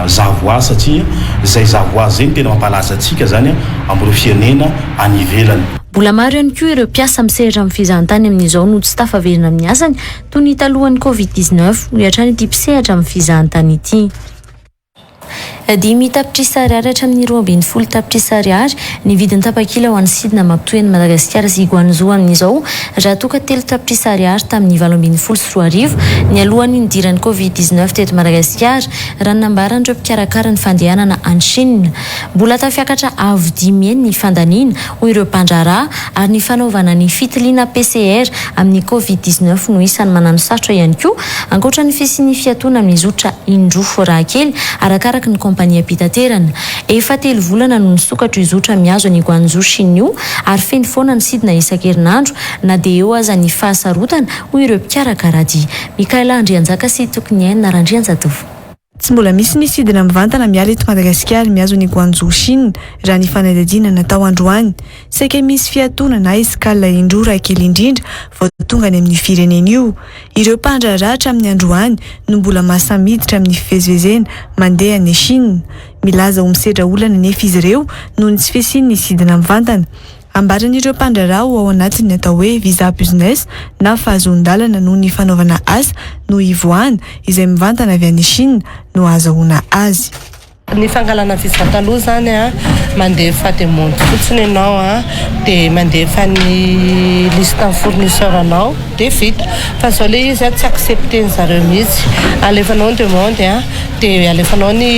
zavoazy satria zay zavoazy zay no tena mampalaza antsika zany amin'ireo firenena any ivelany. Mbola maro ihany koa ireo mpiasa misehatra amin'ny fizahantany amin'izao no tsy tafaverina amin'ny asany toy ny talohan'ny Covid-19 ho hatrany ity mpisehatra amin'ny fizahantany ity. 10 tapitrisa ariary hatramin'ny 20 tapitrisa ariary ny vidiny tapakila ho an'ny sidina mampitohy ny Madagasikara sy Guangzhou amin'izao raha toa ka 3 tapitrisa ariary tamin'ny 2014 ny alohan'ny nidiran'ny Covid-19 teto Madagasikara raha nambaran'ireo mpikarakara ny fandehanana any Chine. Mbola tafiakatra avo 10 ny fandaniana ho ireo mpandraharaha ary ny fanaovana ny fitiliana PCR amin'ny Covid-19 no isan'ny manano sarotra ihany koa ankoatra ny fisian'ny fiatoana amin'ny zotra indrofo raha kely arakaraka ny kompania pitaterana. Efa 3 volana no nisokatra izotra miazo ny Guangzhou Chine io ary feno foana ny sidina isan-kerinandro na dia eo aza ny fahasarotana ho ireo mpikarakara dia. Mikaela Andrianjaka sy tokony hainy Narandrianjatovo. Tsy mbola misy ny sidina mivantana miala eto Madagasikara miazo ny Guangzhou Chine raha ny fanadihadiana natao androany. Saika misy fiatoana na escale indrora kely indrindra vao tonga any amin'ny firenena io. Ireo mpandraharaha amin'ny androany no mbola masamiditra amin'ny fivezivezena mandeha any Chine. Milaza ho misedra olana nefa izy ireo noho ny tsy fisian'ny sidina mivantana. Ambaran'ireo mpandraharaha ao anatiny atao hoe visa business na fahazon-dalana noho ny fanaovana asa no ivoahana izay mivantana avy any Chine no azahoana azy. Ny fangalana visa taloha zany mandefa demande fotsiny ianao dia mandefa ny liste fournisseur anao dia vita fa zao le izy tsy accepté zareo mihitsy alefanao ny demande dia alefanao ny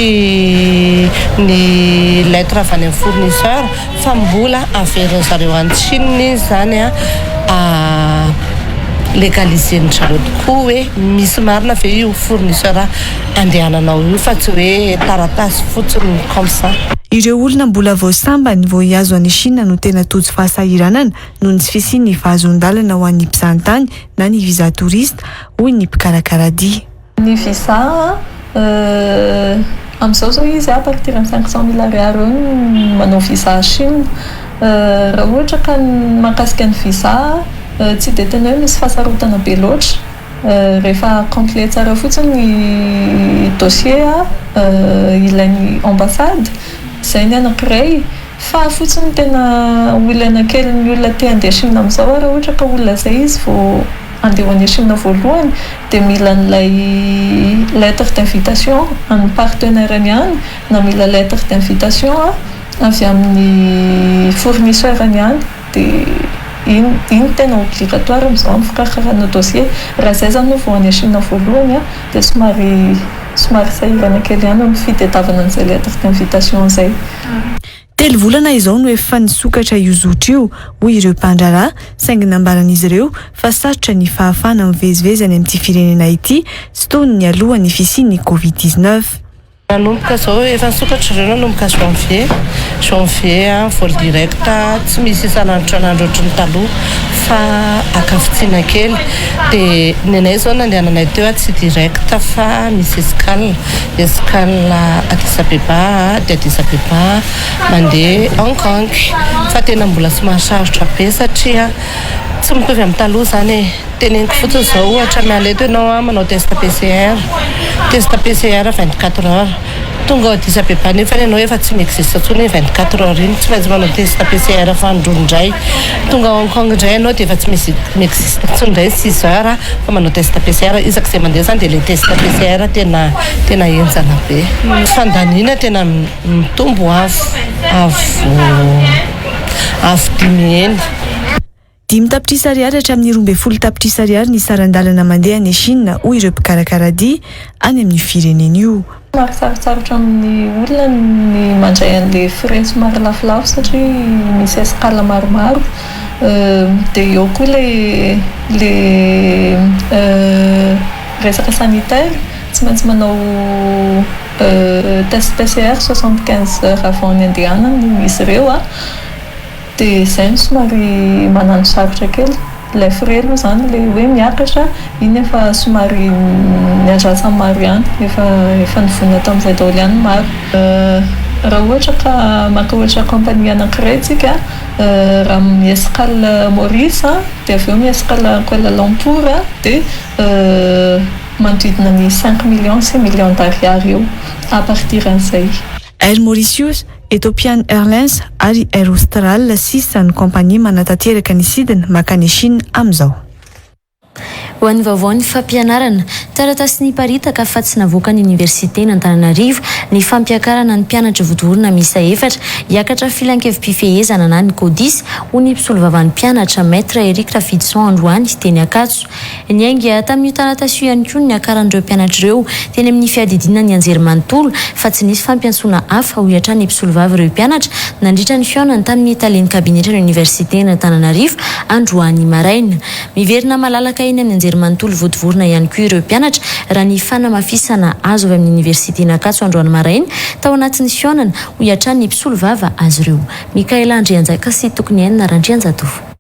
lettre avy any amin'ny fournisseur fa mbola averiny zareo any Chine izy zany légaliser-ny zareo tokoa hoe misy marina ve io fournisseur andehananao io fa tsy hoe taratasy fotsiny comme ça. Ireo olona mbola voasambany vao hiazo any Chine no tena tojo fahasahiranana noho ny tsy fisian'ny fahazon-dalana ho an'ny mpizahatany na ny visa touriste hoy ny mpikarakara dia. Ny visa amin'izao zao izy à partir de 500 000 ariary eo manao visa Chine. Raha ohatra ka mahakasika ny visa tsy dia tena hoe misy fahasarotana be loatra rehefa complet tsara fotsiny ny dossier ilain'ny ambassade izay ny anankiray fa fotsiny tena olana kely ny olona te handeha Chine amin'izao raha ohatra ka olona izay izy vao andeha any Chine voalohany dia mila n'ilay lettre d'invitation amin'ny partenaire-ny any na mila lettre d'invitation avy amin'ny fournisseur-ny any dia iny tena obligatoire amizao amin'ny fikarakarana dossier raha zay zany no vao any Chine voalohany dia somary sahirana kely ihany amin'ny fitadiavana an'izay lettre d'invitation zay. Telo volana izao no efa nisokatra io zotra io hoy ireo mpandraharaha saingy nambaran'izy ireo fa sarotra ny fahafahana mivezivezy any amin'ity firenena ity sy toy ny alohan'ny fisian'ny Covid-19. Nanomboka zao efa nisokatra ireo nanomboka janvier vol direct tsy misy isan'andro ohatran'ny taloha fa akafotsiana kely dia nenay zao nandehananay teo tsy direct fa misy escale Addis Abeba dia Addis Abeba mandeha Hong Kong fa tena mbola somary sarotra be satria tsy mitovy amin'ny taloha zany teneniko fotsiny zao ohatra mialeto ianao manao test PCR 24 heures tonga Addis Abeba nefa ianao efa tsy miexiste tsony 24 heures iny tsy maintsy manao test PCR fandroany indray tonga Hong Kong indray ianao dia efa tsy miexiste tsony indray 6 heures fa manao test PCR isak'izay mandeha zany dia le test PCR tena enjana be fandaniana tena mitombo avo 10 eny 10 tapitrisa ariary hatramin'ny 12 tapitrisa ariary ny saran-dalana mandeha any Chine hoy ireo mpikarakaradia any amin'ny firenena io. Somary sarotsarotra amin'ny olona ny mandray an'le frais somary lafolafo satria misy escale maromaro dia eo koa le resaka sanitaire tsy maintsy manao test PCR 75 heures avant ny andehanana misy ireo dia izay no somary manano sarotra kely ilay frais aloha zany le hoe miakatra iny efa somary niandrasany maro ihany efa nivonina tao amin'izay daholo ihany maro raha ohatra ka maka ohatra compagnie anankiray tsika raha miescale Maurice dia avy eo miescale Kuala Lumpur dia manodidina ny 5 millions 6 millions d'ariary eo à partir an'izay. Air Mauritius, Ethiopian Airlines ary Air Austral sisa ny kompania manatanteraka ny sidina makany Chine amin'izao. Ho an'ny vaovao ny fampianarana taratasy ny paritaka fa tsy navoaka ny oniversité n'Antananarivo ny fampiakarana ny mpianatra votovorona miisa 4 hiakatra filan-kevim-pifehezana na ny CODIS ho ny mpisolo vavan'ny mpianatra maître Eric Rafidson Androany teny Ankatso. Ny ainga tamin'io taratasy io ihany koa ny akaran'ireo mpianatra ireo teny amin'ny fiadidina ny anjerimanontolo fa tsy nisy fampiantsoana hafa ho hiatra ny mpisolo vava ireo mpianatra nandritra ny fiaonany tamin'ny talen'ny kabinetra ny oniversité n'Antananarivo Androany maraina. Miverina malalaka eny amin'ny anjerimanontolo votovorona ihany koa ireo mpianatra raha ny fanamafisana azo avy amin'ny oniversité n'Ankatso Androany maraina tao anatin'ny fiaonana ho hiatrany ny mpisolo vava azy ireo. Mikaela Andrianjaka sy tokony enina Randrianjatovo.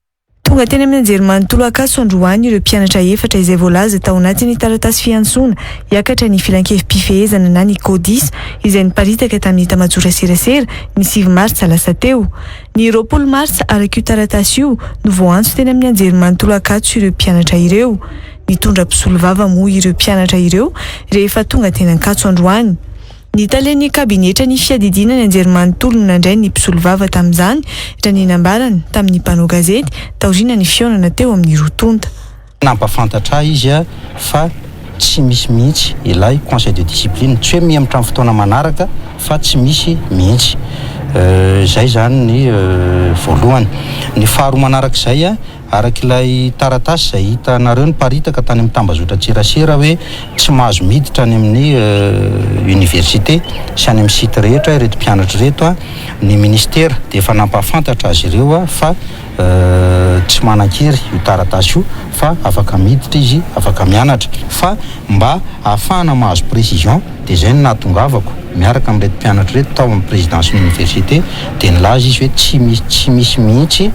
Tonga teny amin'ny anjerimanontolo Ankatso Androany ireo mpianatra 4 izay voalaza tao anatin'ny taratasy fiantsoana hiakatra ny filan-kevim-pifehezana na ny CODIS izay niparitaka tamin'ny tamajora serasera ny 9 martsa lasa teo. Ny 20 martsa araka io taratasy io no voantso teny amin'ny anjerimanontolo Ankatso ireo mpianatra ireo. Nitondra mpisolo vava moa ireo mpianatra ireo rehefa tonga teny Ankatso Androany. Ny talen'ny kabinetra ny fiadidina ny anjerimanontolo nandray ny mpisolo vava tamin'izany raha ny nambarany tamin'ny mpanao gazety taoriana ny fiaonana teo amin'ny rotonta. Nampafantatra izy fa tsy misy mihitsy ilay conseil de discipline tsy hoe mihamitra amin'ny fotoana manaraka fa tsy misy mihitsy. Zay zany ny voalohany. Ny faharoa manarak'izay arak'ilay taratasy izay hitanareo ny paritaka tany amin'ny tambazotra tserasera hoe tsy mahazo miditra any amin'ny université sy any amin'ny site rehetra ireto mpianatra reto ny ministera dia efa nampahafantatra azy ireo fa tsy manan-kery io taratasy io fa afaka miditra izy afaka mianatra fa mba ahafahana mahazo précision dia zay no nahatongavako miaraka amin'reto mpianatra reto tao amin'ny présidence université dia nilaza izy hoe tsy misy mihitsy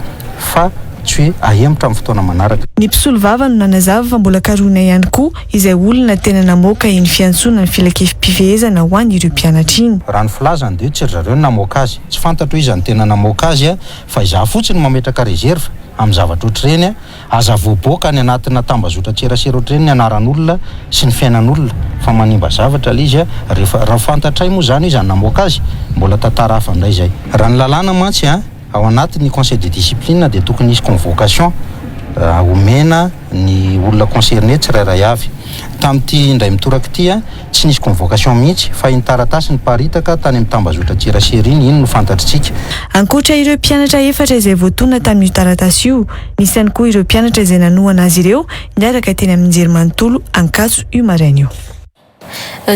fa tsy hoe ahemitra amin'ny fotoana manaraka. Ny mpisolo vava no nanazava fa mbola karohina ihany koa izay olona tena namoaka iny fiantsoana ny filan-kevim-pifehezana ho an'ireo mpianatra iny. Raha ny filazany dia tsy ry zareo no namoaka azy tsy fantatro izy ny tena namoaka azy fa izaho fotsiny mametraka reserve amin'ny zavatra ohatr'ireny aza voaboaka ny anatina tambazotra tserasera ohatr'ireny ny anaran'olona sy ny fiainan'olona fa manimba zavatra le izy rehefa raha fantatray moa zany izy namoaka azy mbola tantara hafa indray zay. Raha ny lalàna mantsy ao anatin'ny conseil de discipline dia tokony hisy convocation omena ny olona concerné tsirairay avy. Tamin'ity indray mitoraka ity tsy nisy convocation mihitsy fa intaratasy ny paritaka tany amin'ny tambazotra Tiraseriny, iny no fantatritsika. Ankoatra ireo mpianatra efatra izay voatona tamin'io taratasy io, nisy ihany koa ireo mpianatra izay nanohana azy ireo niaraka teny amin'ny jerimanontolo Ankatso io maraina io.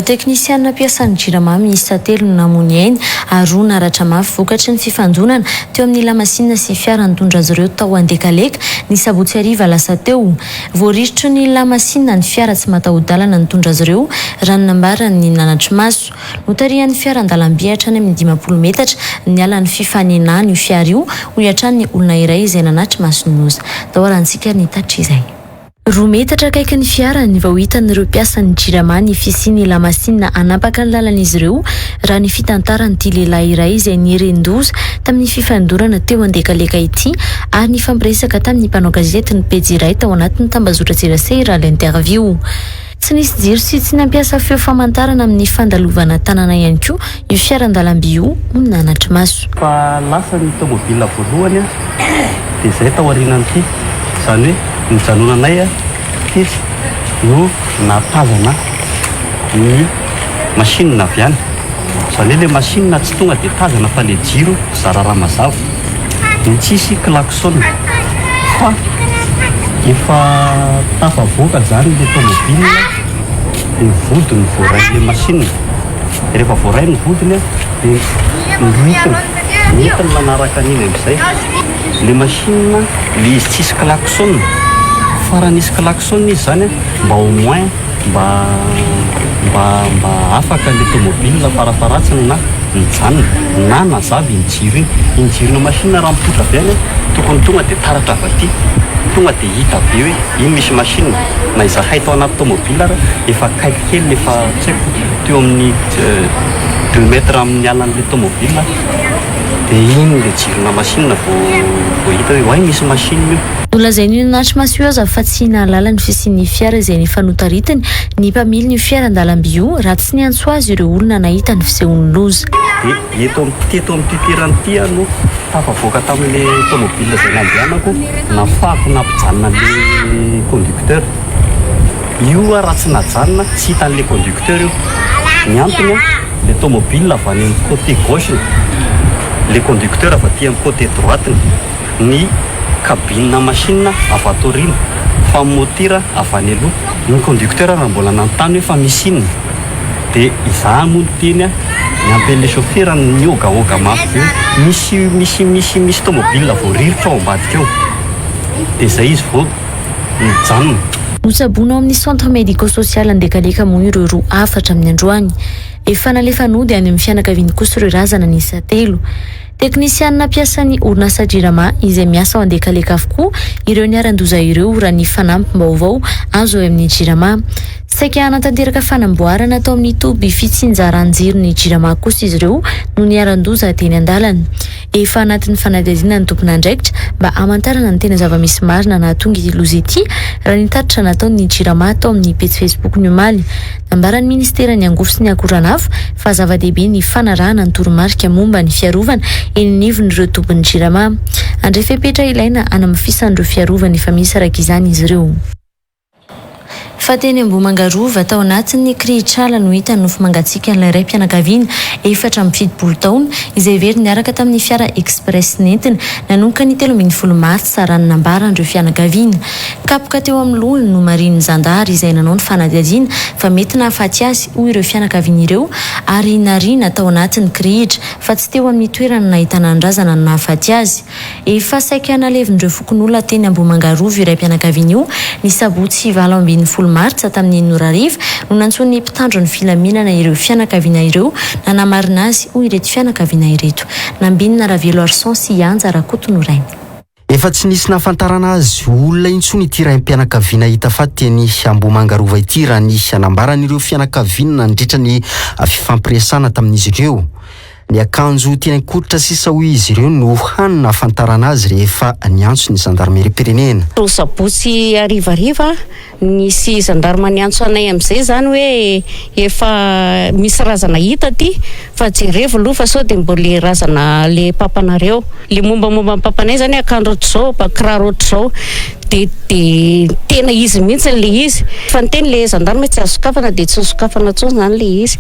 Teknisianina mpiasan'ny jirama miisa 3 no namony ainy ary 2 naratra mafy vokatry ny fifandonana teo amin'ny lamasinina sy fiara nitondra azy ireo tao andekaleka ny sabotsy hariva lasa teo. Voariritra ny lamasinina ny fiara tsy mataho-dalana nitondra azy ireo raha ny nambarany nanatry maso. Notarian'ny fiara an-dalamby hatrany amin'ny 20 metatra ny alan'ny fifanenana io fiara io ho hiatrany ny olona iray izay nanatry maso ny oza. Daorantsika ny tatry izay. 2 metatra akaiky ny fiara ny vao hitan'ireo mpiasan'ny jirama ny fisiany lamasinina anapaka ny lalan'izy ireo raha ny fitantaran'ity lehilahy iray izay nirendoza tamin'ny fifandorana teo andekaleka ity ary ny fampiresaka tamin'ny mpanao gazety ny pejy iray tao anatin'ny tambazotra Tserasey raha l'interview. Tsy nisy jiro sy tsy nampiasa feo famantarana amin'ny fandalovana tanàna ihany koa io fiara an-dalamby io no nanatry maso. Fa lasa ny tomobila voalohany dia izay tao aorianan'ity izany hoe nijanonanay tetsy no natazana ny masinina avy any. Izany hoe ilay masinina tsy tonga dia tazana fa ilay jiro zara raha mazava. Ny tsisy klaxon fa efa tafavoaka zany ilay tomobila dia vodiny voaray ilay masinina. Rehefa voaray ny vodiny dia mitiny manaraka an'iny amin'izay. Ilay masinina ilay izy tsisy klaxon fa raha nisy klaxon izy zany mba au moins mba afaka ilay tomobila farafaratsiny na mijanona na nazava iny jiro iny. Iny jirona masinina raha mipotra avy any tokony tonga dia taratra avy aty, tonga dia hita be hoe iny misy masinina. Na izahay tao anaty tomobila raha efa kaiky kely efa tsy haiko teo amin'ny 2 metra amin'ny alan'ilay tomobila dia iny ilay jirona masinina vao hita hoe hoay misy masinina io. Nolazainy io nanatry maso io aza fa tsy nahalala ny fisian'ny fiara izay nifanotaritany ny mpamily ny fiara an-dalamby io raha tsy niantso azy ireo olona nahita ny fisehon'ny loza. Dia teto amin'ity toeranyity no tafavoaka tamin'ilay tomobila izay nandehanako nafako nampijanona ilay conducteur. Io raha tsy najanona tsy hitan'ilay conducteur io. Ny antony ilay tomobila avy any amin'ny côté gauche, ilay conducteur avy aty amin'ny côté droite, ny cabine masinina avy ato aoriana fa motira avy any aloha. Ny conducteur raha mbola nanontany hoe fa misy inona dia izaho moa no teny ny ampen'ilay chauffeur ny miogaoga mafy io misy tomobila voariritra ao ambadika eo dia izay izy vao mijanona. Nosaboina ao amin'ny centre médico-social andekaleka moa ireo 2 afatra amin'ny androany. Efa nalefanody any amin'ny fianakaviany kosa ireo razana nisa 3. Teknisianina mpiasan'ny orinasa jirama izay miasa ao andekaleka avokoa ireo niaran-doza ireo raha ny fanampim-baovao azo ao amin'ny jirama. Saika hanatanteraka fanamboarana tao amin'ny toby fitsinjaran-jiro ny jirama kosa izy ireo no niaran-doza teny an-dalana. Efa anatin'ny fanadihadiana ny tompona andraikitra mba hamantarana ny tena zava-misy marina nahatonga ity loza ity raha nitatitra nataon'ny jirama tao amin'ny pejy Facebook ny omaly. Nambaran'ny ministera ny angofo sy ny akoranafo fa zava-dehibe ny fanarahana ny toromarika momba ny fiarovana eny nivon'ireo tompony jirama. Andrefepetra ilaina anamafisandreo fiarovana efa misy araka izany izy ireo. Fa teny Ambohimangarova tao anatin'ny krihitrala no hita nofo mangatsiaka ilay ray mpianakaviana 7 taona izay very niaraka tamin'ny fiara express nentina nanomboka ny 13 martsa raha nambaran'ireo fianakaviana. Kapoka teo amin'ny lohany no mariny zandary izay nanao ny fanadihadiana fa mety nahafaty azy hoy ireo fianakaviana ireo ary nariana tao anatin'ny krihitra fa tsy teo amin'ny toerana nahitana andrazana no nahafaty azy. Efa saika nalevindreo fokon'olona teny Ambohimangarova iray mpianakaviana io ny sabotsy 27 martsa tamin'ny Norariva no nantsony mpitandro ny filaminana ireo fianakaviana ireo nanamarina azy hoy ireto fianakaviana ireto. Nambinina Ravelo Arson sy Anja Rakotonoraina. Efa tsy nisy nahafantarana azy olona intsony ity raim-pianakaviana hita fa teny Ambohimangarova ity raha nisy anambaran'ireo fianakaviana nandritra ny fifampiresana tamin'izy ireo. Ny akanjo teny ankotritra sisa hoy izy ireo no hanina afantarana azy rehefa niantso ny gendarmerie pirenena. Sabotsy arivariva nisy gendarme niantso anay amin'izay zany hoe efa misy razana hita ty fa jerevo aloha fa sao dia mbola razana le papanareo le mombamomba ny papanay zany akanjo ohatr'izao pakiraro ohatr'izao de tena izy mihitsy le izy fa ny teny le zandarma tsy azo sokafana de tsy sokafana tsony zany le izy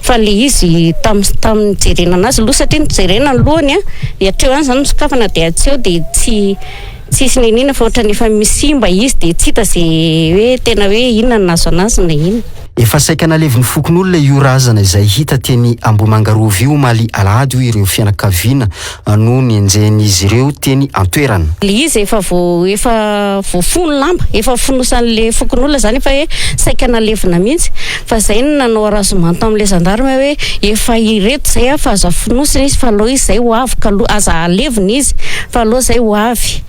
fa le izy tamin'ny jerena anazy aloha satria nijerena ny lohany hatreo any zany misokafana de atseo de tsisy nenina fa ohatra nefa misimba izy de tsy hita zay hoe tena hoe inona no nazo anazy na inona. Efa saika naleviny fokon'olona io razana izay hita teny Ambohimangarova io maly alahady io ireo fianakaviana no nienjen'izy ireo teny antoerana. Le izy efa voafono lamba efa fonosan'le fokon'olona zany efa hoe saika nalevina mihitsy fa zay no nanao razomanto amin'le zandarma hoe efa ireto zay fa aza fonosina izy fa aloha izy zay ho avy ka aza alevina izy fa aloha zay ho avy.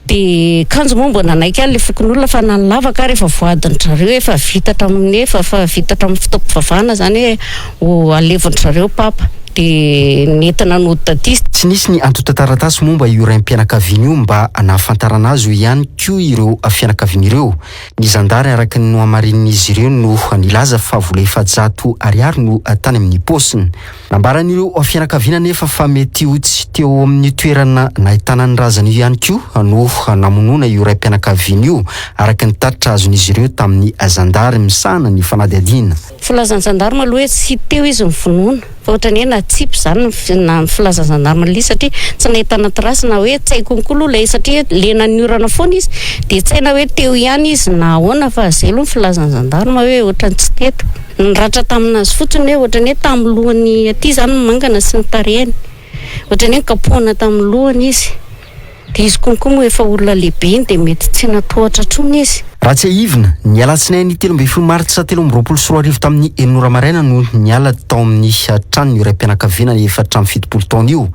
De kanjo moa mbo nanaiky le fokon'olona fa nalavaka rehefa voadin-drareo efa vitatra amin'ny efa vitatra amin'ny fitaovam-pivavahana zany hoe alevin-drareo papa de nentina nodidadisy. Tsy nisy ny antota-taratasy momba io raim-pianakaviana io mba anafantarana azy ho ihany koa ireo fianakaviana ireo. Ny zandary araka ny nohamarin'izy ireo no nilaza fa vola 700 ariary no tany amin'ny posiny. Nambaran'ireo fianakaviana nefa fa mety ho tsy teo amin'ny toerana nahitana ny razana io ihany koa no namonona io raim-pianakaviana io araka ny tatitra azon'izy ireo tamin'ny zandary misana ny fanadihadiana. Filazan'ny zandarma aloha hoe tsy teo izy mivonoana fa ohatrany hoe natsipy zany na filazan'ny zandarma le satria tsy nahitana trasy na hoe tsy haiko koa lay satria lena niorana foana izy de tsy haina hoe teo ihany izy na ahoana fa zay aloha filazan'ny zandarma hoe ohatrany tsy teto. Niratra taminazy fotsiny hoe ohatrany hoe tamin'ny lohany aty zany mangana sy ny tarehany ohatrany hoe kapohana tamin'ny lohany izy de izy konkoa moa efa olona lehibe iny de mety tsy natohatra trony izy. Raha tsy ahivina ny alatsinainy 13 martsa 2024 tamin'ny 9 maraina no niala tao amin'ny trano iray mpianakaviana efa trano 70 taona io.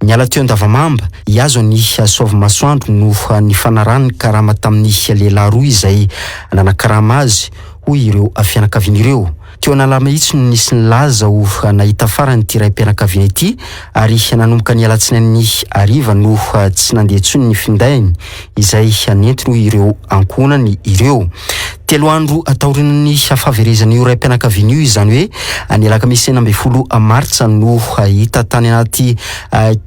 Niala teo Andavamamba iazo ny Soavimasoandro no ny fanarany karama tamin'ny lehilahy roa izay nanakarama azy hoy ireo fianakaviana ireo. Teo nalama itsy no nisy nilaza ho nahita farany ity raim-pianakaviana ity ary nanomboka ny alatsinainy ariva no tsy nandeha intsony ny findainy izay nentiny ireo ankonany ireo. 3 andro ataorin'ny fahaverezan'io raim-pianakaviana io izany hoe ny alakamisy 9 martsa no hita tany anaty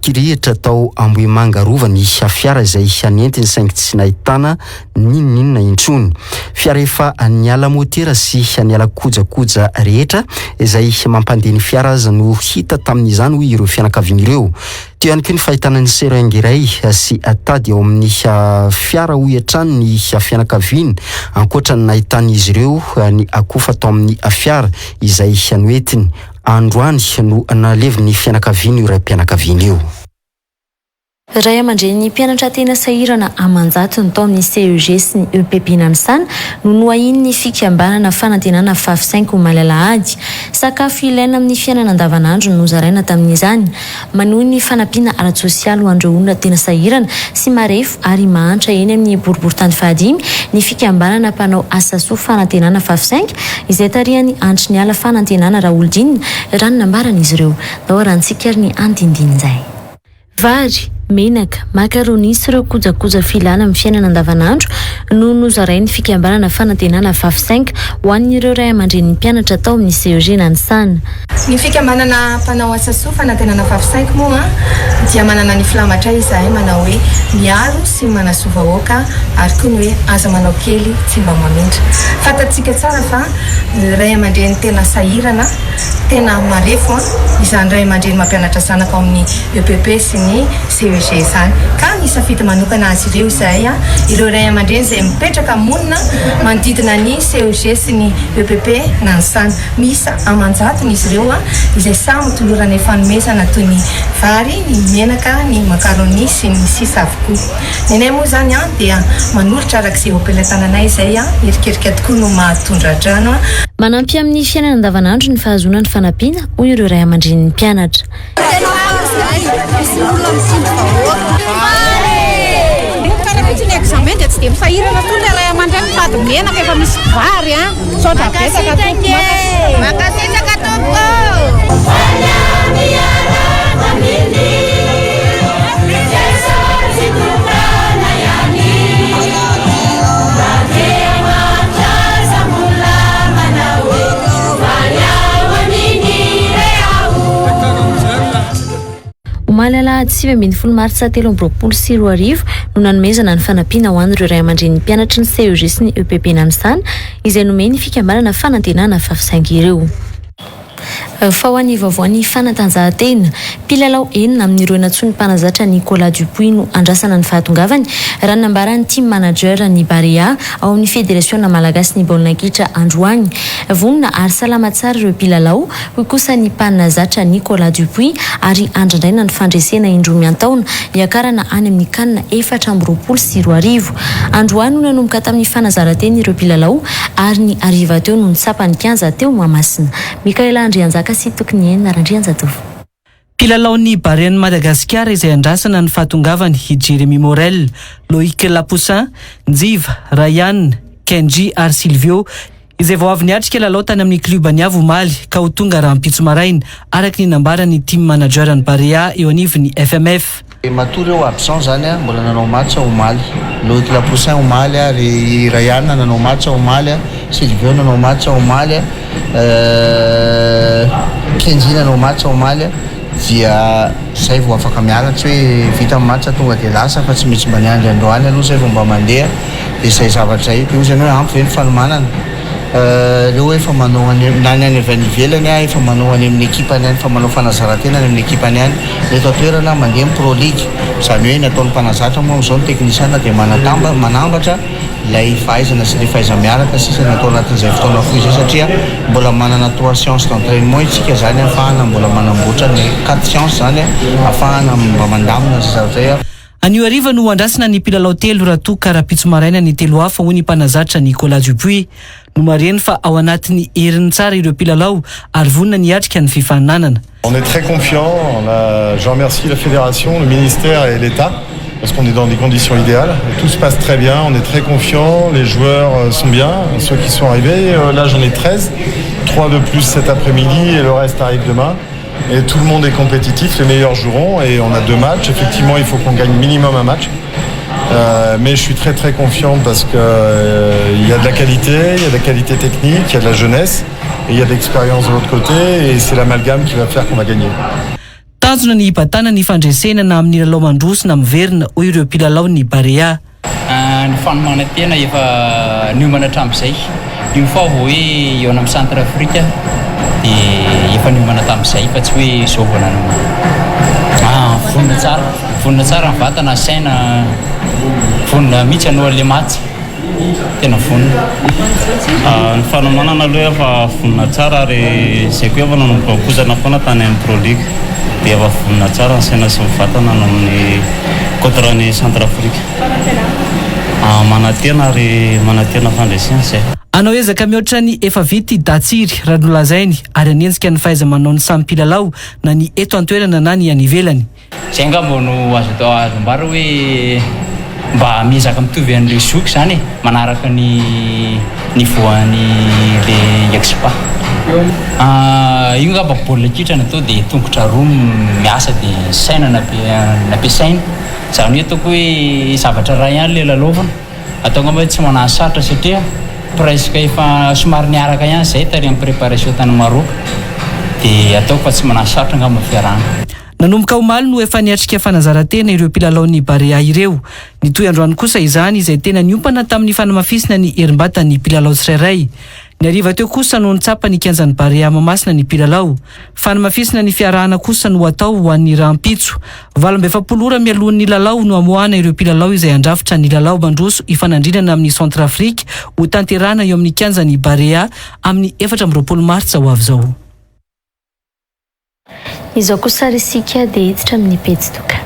kirihitra tao Ambohimangarova ny fiara izay nentiny saingy tsy nahitana ninona intsony. Fiara efa niala motera sy niala kojakoja rehetra izay mampandeha ny fiara aza no hita tamin'izany hoy ireo fianakaviana ireo. Teo ihany koa ny fahitana ny seringy iray sy tady ao amin'ny fiara hoy hatrany ny fianakaviana ankoatra ny nahitan'izy ireo ny akofa tao amin'ny fiara izay noentiny. Androany no naleviny fianakaviana io raim-pianakaviana io. Ray aman-dren'ny mpianatra tena sahirana Amanjatony tao amin'ny CEG sy ny EPP Nanisana no nohahiny ny fikambanana fanantenana fafy-sainky ho malalahady. Sakafo ilaina amin'ny fiainana andavanandro no zaraina tamin'izany. Manohy ny fanampiana ara-tsosialy ho an'ireo olona tena sahirana sy marefo ary mahantra eny amin'ny boriboritany fahadimy ny fikambanana mpanao asa soa fanantenana fafy-sainky izay tarihany andry ny ala fanantenana Raoldinina raha nambaran'izy ireo. Dao rantsika ny andindinizay. Vary, menaka, makaroni sy ireo kojakoja filana amin'ny fiainana andavanandro no nozarainy fikambanana fanantenana fafy-sainky ho an'ireo ray aman-dren'ny mpianatra tao amin'ny CEG Nanisana. Ny fikambanana mpanao asa soa fanantenana fafy-sainky moa dia manana ny filamatra izahay manao hoe miaro sy manasoa vahoaka ary koa ny hoe aza manao kely tsy mba mamindra. Fantatsika tsara fa ray aman-dreny tena sahirana, tena marefo izany ray aman-dreny mampianatra zanaka ao amin'ny EPP sy ny CEG zany. Ka nisafidy manokana azy ireo izahay ireo ray aman-dreny izay mipetraka monina manodidina ny CEG sy ny EPP Nanisana. Misy Amanjatony izy ireo izay samy tolorana fanomezana toy ny vary, ny menaka, ny makaroni sy ny sisa avokoa. Nenay moa zany dia manolotra arak'izay ompelatananay izay erikerika tokoa no mahatondra drano. Manampy amin'ny fiainana andavanandro ny fahazonany fanampiana hoy ireo ray aman-dren'ny mpianatra. Examen dia tsy dia misahirana toy ny ray aman-dreny mitady menaka efa misy vary sodra betsaka makasitraka tompo. Omaly alahady 7 martsa 2024 no nanomezana ny fanampiana ho an'ireo ray aman-dren'ny mpianatra ny CEG sy ny EPP n'Amsana izay nomeny fikambanana fanantenana vavisaingy ireo. Fa ho an'ny vaovaon'ny fanatanjahantena, mpilalao enina amin'ireo natsoiny mpanazatra Nicolas Dupuis no andrasana ny fahatongavany raha nambaran'ny team manager ny Barea ao amin'ny fédération malagasy ny baolina kitra androany. Vonona ary salama tsara ireo mpilalao, hoy kosa ny mpanazatra Nicolas Dupuis ary andrandraina ny fandresena indroa miantaona iakarana any amin'ny kanina 420. Androany no nanomboka tamin'ny fanazarantena ireo mpilalao ary ny ariva teo no nitsapany 15 teo Mahamasina. Mikaela Andrianjaka sy tokony eny narandrianjatovo. Mpilalao-ny Barea ny Madagasikara izay andrasana ny fahatongavany Jeremy Morel, Loïc Lapoussin, Njiva, Ryan, Kenji ary Silvio izay vao avy niatrika lalao tany amin'ny klubany avy omaly ka ho tonga raha mpitso maraina araky ny nambarany team manager ny Barea eo anivony FMF. Matory eo absent zany a mbola nanao match omaly, Loïc Lapoussin omaly ary Ryan nanao match omaly, Silvio nanao match omaly, Kenji nanao match omaly dia zay vao afaka mianatra hoe vita amin'ny match tonga dia lasa fa tsy maintsy mba niandry androany aloha zay vao mba mandeha dia zay zavatra zay dia zany hoe ampy ve ny fanomanana leo efa manao any nany any avy any ivelany a efa manao any amin'ny ekipany any fa manao fanazarantena any amin'ny ekipany any rehefa toerana mandeha amin'ny Pro League zany hoe nataony mpanazatra moa amin'izao ny teknisiana dia manambatra lay fahaizana sy lay fahaiza miaraka sisa natao anatin'izay fotoana foy izay satria mbola manana 3 séances d'entraînement isika zany ahafahana mbola manamboatra ny 4 séances zany ahafahana mba mandamina sy zavatra Anio ariva no andrasana ny mpilalao telo Rato Karapitso maraina ny telo hafa hoy ny mpanazatra Nicolas Dupuis no mareny fa ao anatin'ny herin'ny tsara ireo mpilalao ary vonona niatrika ny fifaninanana. On est très confiant, je remercie la fédération, le ministère et l'État parce qu'on est dans des conditions idéales. Tout se passe très bien, on est très confiants, les joueurs sont bien, ceux qui sont arrivés. Là j'en ai 13, 3 de plus cet après-midi et le reste arrive demain. Et tout le monde est compétitif, les meilleurs joueront et on a 2 matchs. Effectivement, il faut qu'on gagne minimum un match. Mais je suis très très confiant parce qu'il y a de la qualité, il y a de la qualité technique, il y a de la jeunesse et il y a de l'expérience de l'autre côté et c'est l'amalgame qui va faire qu'on va gagner. Tanjona ny batana ny fandresena na amin'ny lalao mandrosina miverina hoy ireo mpilalao ny Barea. Ny fanomana tena efa niomana hatramin'izay. Io fa hoe eo amin'ny centre Afrique dia efa niomana tamin'izay fa tsy hoe izao vao vonona tsara ny vatana saina vonona mihitsy hanao an'ilay match tena vonona. Ny fanomanana aloha efa vonona tsara ary izay koa efa nanomboka foana tany amin'ny Pro League dia efa vonona tsara ny saina sy ny vatana amin'ny contre ny Centrafrika. Manatena ary manatena fandresena zay. Anao ezaka mihoatra ny efa vity Datsiry raha nolazainy ary anenjika ny fahaiza-manao ny samy mpilalao na ny eto an-toerana na ny any ivelany. Zay angamba no azo atao azombara hoe mba miezaka mitovy an'ilay zoky zany manaraka ny voan'ny le expa. Io ngamba baolina kitra natao dia tongotra roa miasa dia saina nampiasaina. Zany hoe ataoko hoe zavatra ray ihany ilay lalaovana atao ngamba tsy manano sarotra satria presque efa somary niaraka ihany zay tary amin'ny préparation tany Maroc dia ataoko fa tsy manano sarotra ngamba fiarahana. Nanomboka omaly no efa niatrika fanazarantena ireo mpilalao-ny Barea ireo. Ny toy androany kosa izany izay tena niompana tamin'ny fanamafisina ny herim-batany mpilalao tsirairay. Ny ariva teo kosa no nitsapa ny kianjan'ny Barea Mahamasina ny mpilalao. Fanamafisina ny fiarahana kosa no atao ho an'ny rahampitso. 27 ora mialohan'ny lalao no amoahana ireo mpilalao izay andrafitra ny lalao mandroso ifanandrinana amin'ny Centrafrika ho tanterana eo amin'ny kianjan'ny Barea amin'ny 14 Martsa ho avy zao. Izao kosa risika dia hiditra amin'ny pejy toka.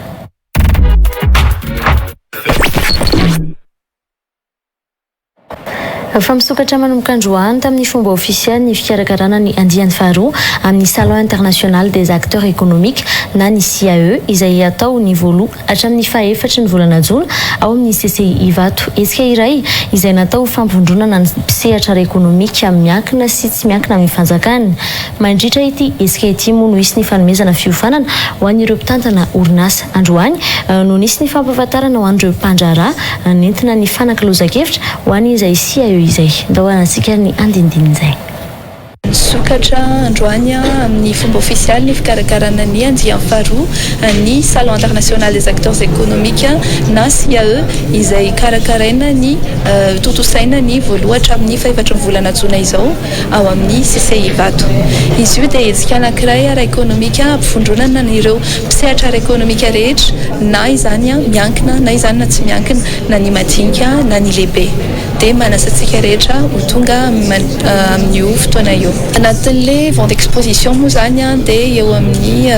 Fa misokatra manomboka androany tamin'ny fomba ofisialy ny fikarakarana ny andiany faharoa amin'ny Salon International des Acteurs Économiques na ny CAE izay atao ny voalo hatramin'ny faha-efatra ny volana Jona ao amin'ny CCI Ivato. Hetsika iray izay natao fampivondronana ny mpisehatra ara-ekonomika miankina sy tsy miankina amin'ny fanjakana. Mandritra ity hetsika ity moa no isy ny fanomezana fiofanana ho an'ireo mpitantana orinasa. Androany no nisy ny fampahafantarana ho an'ireo mpandraharaha nentina ny fanankalozakevitra ho an'izay CAE izay. Ndao anasika ny andindiny izay. miakatra androany amin'ny fomba officialy ny fikarakarana ny andian'ny faharoa ny salon international des acteurs économiques na CAE izay karakaraina ny totosaina ny voalohatra amin'ny faefatra volana jona izao ao amin'ny CCI Vato. Izy io dia hetsika anankiray ara ekonomika ampifondronana ireo mpisehatra ara ekonomika rehetra na izany miankina na izany na tsy miankina na ny madinika na ny lehibe dia manasantsika rehetra ho tonga amin'io fotoana io. Anatin'le vente d'exposition moa zany dia eo amin'ny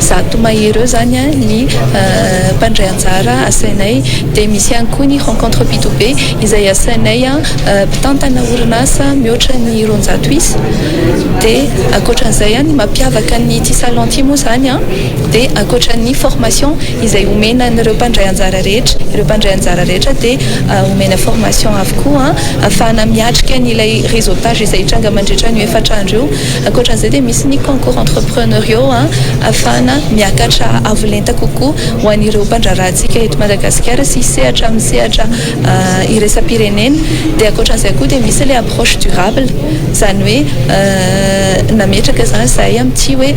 zato mahery eo zany ny mpandray anjara asainay dia misy ihany koa ny rencontre B2B izay asainay mpitantana orinasa mihoatra ny 200 isa dia akoatran'izay ny mampiavaka ny ty salon ty moa zany dia akoatran'ny formation izay omena n'ireo mpandray anjara rehetra ireo mpandray anjara rehetra dia omena formation avokoa ahafahana miatrika n'ilay réseautage izay hitranga mandritra ny efatra andro io. Akoatran'izay dia misy ny concours entrepreneuriaux ahafahana miakatra avolenta kokoa ho an'ireo mpandrarahantsika eto Madagasikara sy sehatra amin'ny sehatra iraisam-pirenena. Dia akoatran'izay koa dia misy ilay approche durable zany hoe nametraka zany zahay amin'ity hoe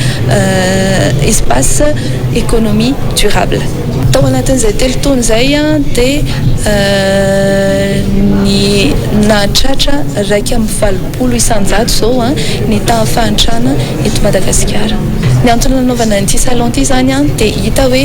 espace économie durable. Tao anatin'izay telo taona izay dia ny nahatratra 1.valopolo isan-jato zao ny tahafahantrana eto Madagasikara. Ny antony nanaovana an'ity salon ity zany dia hita hoe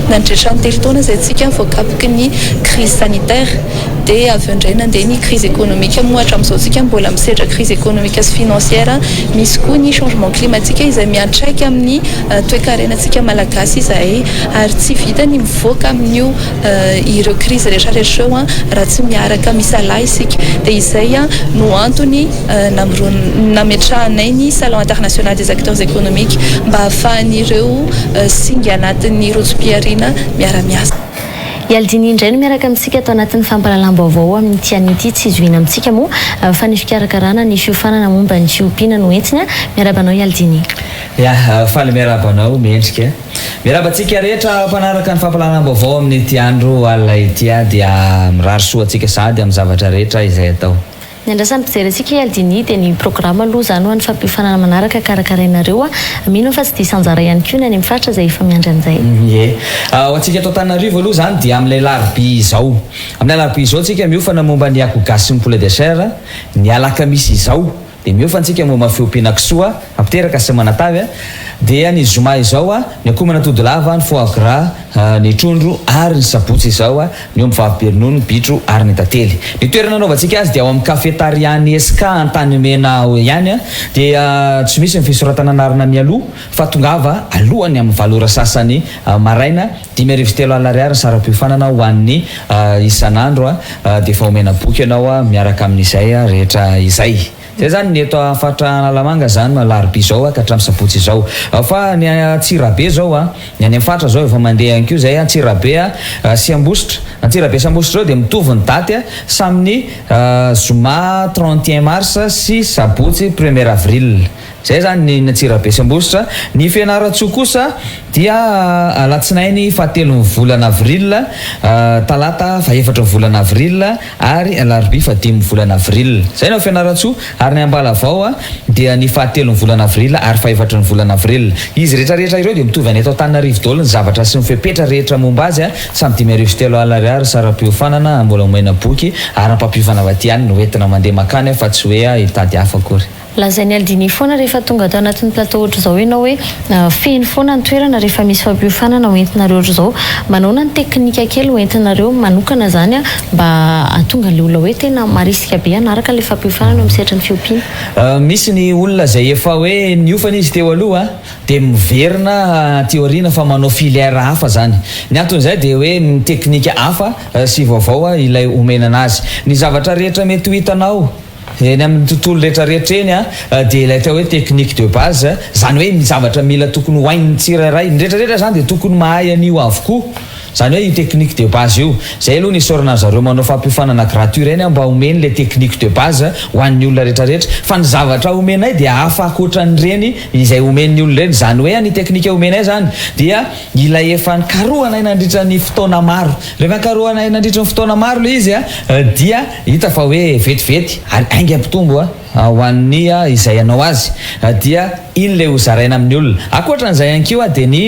nandritra ny telo taona izay tsika voakapoky ny crise sanitaire dia avy eo indray nandeha ny crise économique moa hatramin'izao tsika mbola misedra crise économique sy financière. Misy koa ny changement climatique izay miantraika amin'ny toe-karenantsika malagasy izahay ary tsy vita ny mivoaka amin'io ireo crise rehetrarehetra eo raha tsy miaraka misalahy isika. Dia izay no antony nametrahanay ny salon international des acteurs économiques mba ahafahan'ireo singa anatin'ny rojo-piarina miara-miasa. Ialdiny indray no miaraka amintsika atao anatin'ny fampalalam-baovao amin'ny tian'ity tsy izoina amintsika moa fa ny fikarakarana ny fiofanana momba ny fiompiana no entsiny miarabanao Ialdiny. Faly miarabanao mendrika miarabantsika rehetra mpanaraka ny fampalalam-baovao amin'ny ity andro alina ity dia mirary soa antsika sady amin'ny zavatra rehetra izay atao. Ny andrasany mpijery antsika Ialdiny dia ny programa aloha zany ho an'ny fampiofanana manaraka karakarainareo mino fa tsy diso anjara ihany koa ny any amin'ny faritra izay efa miandry an'izay. Ho antsika eto Antananarivo aloha zany dia amin'ilay alarobia izao. Amin'ny alarobia izao antsika miofana momba ny akoho gasy sy ny poulet de chair. Ny alakamisy izao dia miofa antsika momba fiompiana kisoa apiteraka sy manatavy dia ny zoma izao ny akoho manatody lava ny foie gras ny trondro ary ny sabotsy izao ny omby vavy-beronono ny bitro ary ny tantely. Ny toerana anaovantsika azy dia ao amin'ny cafétariany SK Antanimena ihany dia tsy misy ny fisoratana anarana mialoha fa tongava alohany amin'ny valora sasany maraina 5:03 alina sara-piofanana ho an'ny isan'andro dia efa omena boky ianao miaraka amin'izay rehetra izay. Zay zany ny eto afatra Analamanga zany alarobia izao ka hatramin'ny sabotsy izao. Fa ny Antsirabe zao ny any amin'ny fatra zao efa mandeha ihany koa zay Antsirabe sy Ambositra. Antsirabe sy Ambositra zao dia mitovy ny daty saminy zoma 31 mars sy sabotsy 1er avril. Zay zany ny Antsirabe sy Ambositra. Ny Fianaratsoa kosa dia alatsinainy 7 volana avril, talata 4 volana avril ary alarobia 5 volana avril. Zay no Fianaratsoa. Ary ny Ambalavao dia ny 7 volana avril ary 4 volana avril. Izy rehetrarehetra ireo dia mitovy any eto Antananarivo daholo ny zavatra sy ny fepetra rehetra momba azy samy 5:03 alina sara-piofanana mbola omena boky ary ampapiofana avy any no entina mandeha makany fa tsy hoe hitady hafa akory. Lazainy Ialdiny foana rehefa tonga atao anatin'ny plateau ohatra zao ianao hoe feno foana ny toerana rehefa misy fampiofanana hoentinareo ohatra zao manao ny teknika kely hoentinareo manokana zany mba atonga le olona hoe tena marisika be anaraka le fampiofanana amin'ny sehatry ny fiompiana. Misy ny olona zay efa hoe niofana izy teo aloha dia miverina teoriana fa manao filière hafa zany. Ny anton'izay dia hoe teknika hafa sy vaovao ilay omena anazy. Ny zavatra rehetra mety ho hitanao eny amin'ny tontolo rehetrarehetra eny dia ilay tao hoe technique de base zany hoe ny zavatra mila tokony hoain'ny tsirairay ny rehetrarehetra zany dia tokony mahay an'io avokoa zany hoe io technique de base io zay aloha nisorana zareo manao fampiofanana gratuit reny mba omeny le technique de base ho an'ny olona rehetrarehetra fa ny zavatra omenay dia hafa akoatran'ireny izay omen'ny olona reny zany hoe ny technique omenay zany dia ilay efa nikarohanay nandritra ny fotoana maro rehefa nikarohanay nandritra ny fotoana maro le izy dia hita fa hoe vetivety ary ainga ampitombo ho an'ny izay anao azy dia iny le ho zaraina amin'ny olona akoatran'izay ihany koa dia ny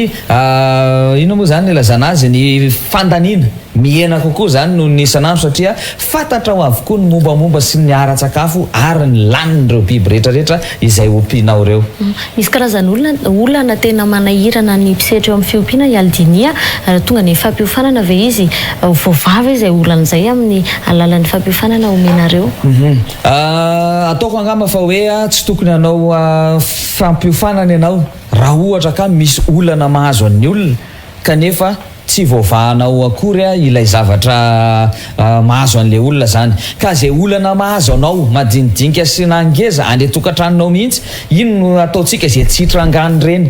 ino moa zany ilazana azy ny fandaniana mihena kokoa zany no ny isanandro satria fantatra ho avokoa ny mombamomba sy ny ara-tsakafo ary ny lanin'ireo biby rehetrarehetra izay ompianao ireo. Misy karazany olona tena manahirana ny mpisetra eo amin'ny fiompiana ialdinia ary tonga ny fampiofanana ve izy voavavy izay olan'izay amin'ny alalan'ny fampiofanana omenareo? Ataoko angamba fa hoe tsy tokony hanao fampiofanana ianao raha ohatra ka misy olana mahazo an'ny olona kanefa tsy voavahanao akory ilay zavatra mahazo an'le olona zany ka zay olana mahazo anao madinidinika sy nangeza ande tokantranonao mihitsy ino no ataotsika zay tsy hitrangany reny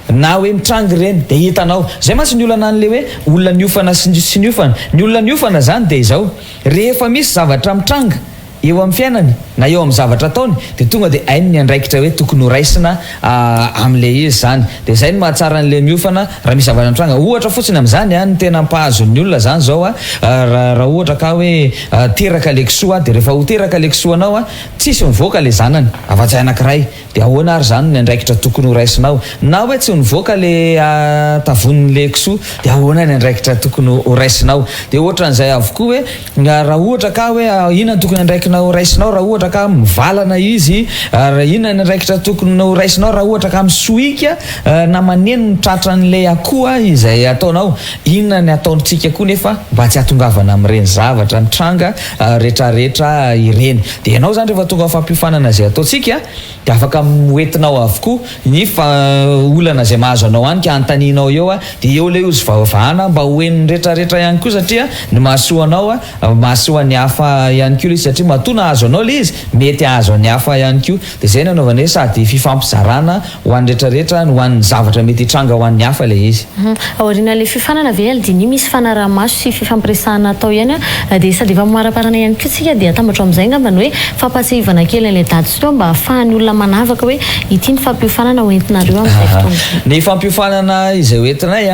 na hoe mitrangy reny dia hitanao zay masy ny olana an'le hoe olona niofana sy niofana ny olona niofana zany dia izao rehefa misy zavatra mitranga eo amin'ny fiainany na eo amin'ny zavatra ataony dia tonga dia hainy ny andraikitra hoe tokony ho raisina amin'le izy zany dia zay no mahatsara n'le miofana raha misy zavatra mitranga ohatra fotsiny amin'izany ny tena mpahazo ny olona zany zao raha ohatra ka hoe teraka le kisoa dia rehefa ho teraka le kisoanao tsisy mivoaka le zanany afa-tsy anankiray dia ahoana ary zany ny andraikitra tokony ho raisinao na hoe tsy mivoaka le tavon'le kisoa dia ahoana ny andraikitra tokony ho raisinao dia ohatran'izay avokoa hoe raha ohatra ka hoe inona tokony andraikinao raisinao raha ohatra ka mivalana izy inona ny andraikitra tokony ho raisinao raha ohatra ka misoika na maneno mitratra n'le akoha izay ataonao inona ny ataontsika koa nefa mba tsy hatongavana amin'ireny zavatra mitranga rehetrarehetra ireny dia ianao zany rehefa tonga fampiofanana zay ataontsika dia afaka hoentinao avokoa ny olana zay mahazo anao any ka antaninao eo dia eo le izy vavahana mba hoeniny rehetrarehetra ihany koa satria ny mahasoa anao mahasoa ny hafa ihany koa le izy satria matona azo anao le izy mety azo ny hafa ihany koa dia zay ny anaovana hoe sady fifampizarana ho an'ny rehetrarehetra ho an'ny zavatra mety hitranga ho an'ny hafa le izy. Aoriana le fifanana ve aldini misy fanaraha-maso sy fifampiresahana atao ihany dia sady efa maraparana ihany koa tsika dia atambatra amin'izay ngambany hoe fampatsahivana kely an'ilay daty sy teo mba ahafahan'ny olona manavaka hoe ity ny fampiofanana hoentinareo amin'izay fotoana. Ny fampiofanana izay hoentinay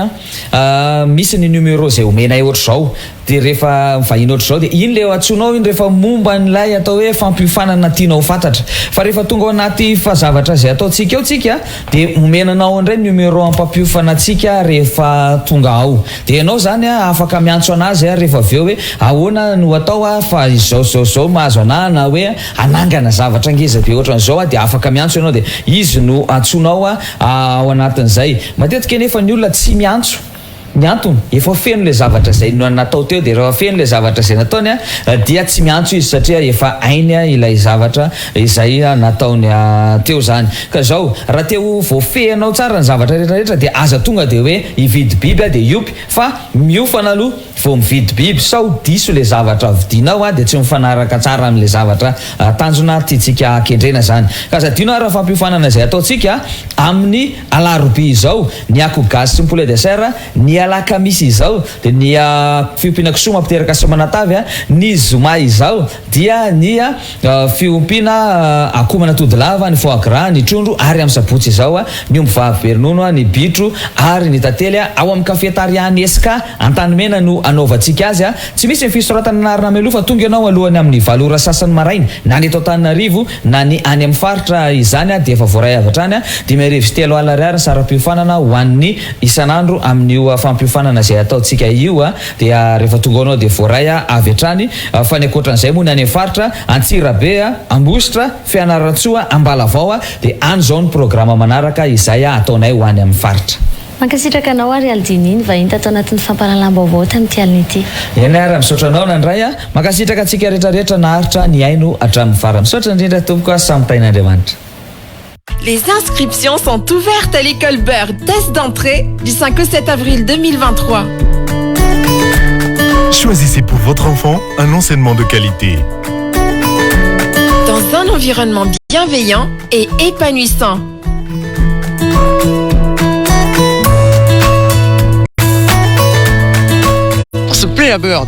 misy ny numéro zay omenay ohatra zao dia rehefa mivahiny ohatra zao dia iny le atsonao iny rehefa momba n'ilay atao hoe fampiofanana tianao fantatra fa rehefa tonga ao anaty fazavatra zay ataontsika eo tsika dia omenanao indray numéro ampampiofana antsika rehefa tonga ao dia ianao zany afaka miantso anazy rehefa avy eo hoe ahoana no atao fa izao mahazo anahy na hoe anangana zavatra ngeza be ohatran'izao dia afaka miantso ianao dia izy no antsonao ao anatin'izay matetika nefa ny olona tsy miantso ny antony efa feno le zavatra zay no natao teo dia rehefa feno le zavatra zay nataony dia tsy miantso izy satria efa ainy ilay zavatra izay nataony teo zany ka zao raha teo voafehanao tsara ny zavatra rehetrarehetra dia aza tonga dia hoe hividy biby dia iopy fa miofana aloha vao mividy biby sao diso le zavatra vidinao dia tsy mifanaraka tsara amin'le zavatra tanjona tiatsika akendrena zany ka zadino raha fampiofanana zay ataontsika amin'ny alarobia izao ny ako gasy sy ny poulet de serre ny alakamisy izao dia ny fiompiana kisoa mampiteraka somanatavy ny zoma izao dia ny fiompiana akomana todilava ny foie gras ny trondro ary amin'ny sabotsy izao ny omby vavy bernono ny bitro ary ny tantely ao amin'ny kafetariany eska Antanimena no anaovantsika azy tsy misy ny fisoratana anarina meloa fa tonga ianao alohany amin'ny valora sasany maraina na ny eto Antananarivo na ny any amin'ny faritra izany dia efa voaray avatrany 5 alina ariary sara-piofanana ho an'ny isanandro amin'io fampiofanana zay ataontsika io dia rehefa tonga anao dia voaray avy hatrany fa ny ankoatran'izay moa ny any amin'ny faritra Antsirabe Ambositra Fianarantsoa Ambalavao dia any zao ny programa manaraka izay ataonay ho any amin'ny faritra. Mankasitraka anao ary aldininy vahiny tato anatin'ny famparalam-baovao tamin'ity alina ity. Eny ary misaotra anao nandray mankasitraka antsika rehetrarehetra naharitra ny aino hatramin'ny farany. Misaotra indrindra tompoko samy tain'Andriamanitra. Les inscriptions sont ouvertes à l'école Beurre, test d'entrée du 5 au 7 avril 2023. Choisissez pour votre enfant un enseignement de qualité. Dans un environnement bienveillant et épanouissant. plaît, la Bird.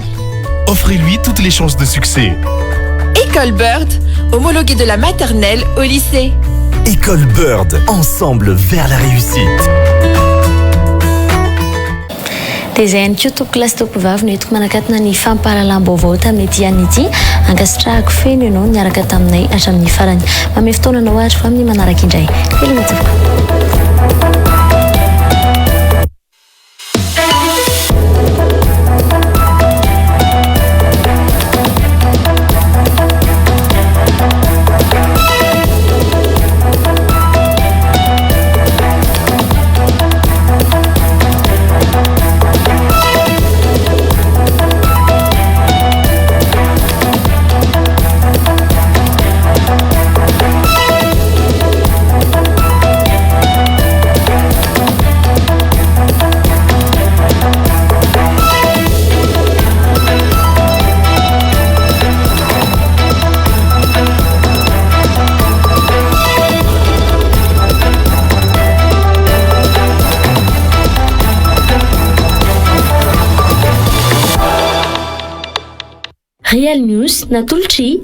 Offrez-lui toutes les chances de succès. École Bird, homologuée de la maternelle au lycée. École Bird, ensemble vers la réussite. dia izay ihany koa toko lasy toko vavy no entiko manakatona ny fampahalalam-baovao tamin'ny diany ity angasitrahako feno ianao niaraka taminay hatramin'ny farany mame fotoananao ary fa amin'ny manaraka indray elana tsavoka. Real News, Natulchi.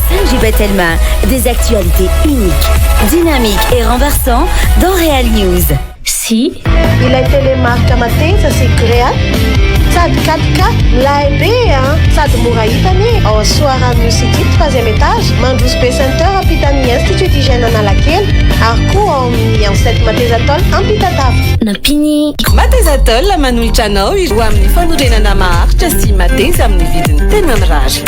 Sergi Betelma, des actualités uniques, dynamiques et renversantes dans Real News. Si. Il a été les marques à matin, ça c'est créat. Ça de 4K, l'AEB, ça de Mouraïtani. Au soir à Musiki, 3e étage. Mandus Center, à Pitani, Institut d'hygiène à laquelle. Arco, en 7 Matezatol, en Pitataf. Napini. Matezatol, la Manul Chano, il doit me faire nous na marque, si Matez a me vide, tenanrage.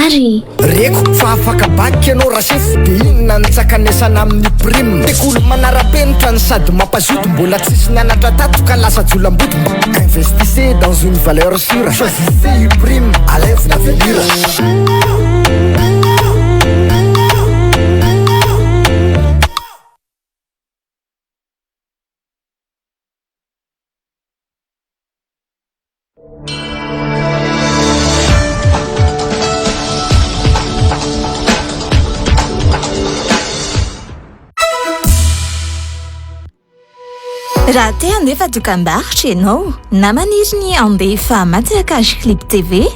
Ari. Reko fa afaka baky anao raha sefo de inona nitsakanesana amin'ny prime tekolo manara-penitra ny sady mampazoto mbola tsisy nianatra tato ka lasa jolam-boto mba investissez dans une valeur sûre choisissez une prime à l'aise l'avenir. Raha te handefa dokam-barotra ianao na maniry ny andefa Matiracage Clip TV,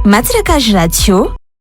Matiracage Radio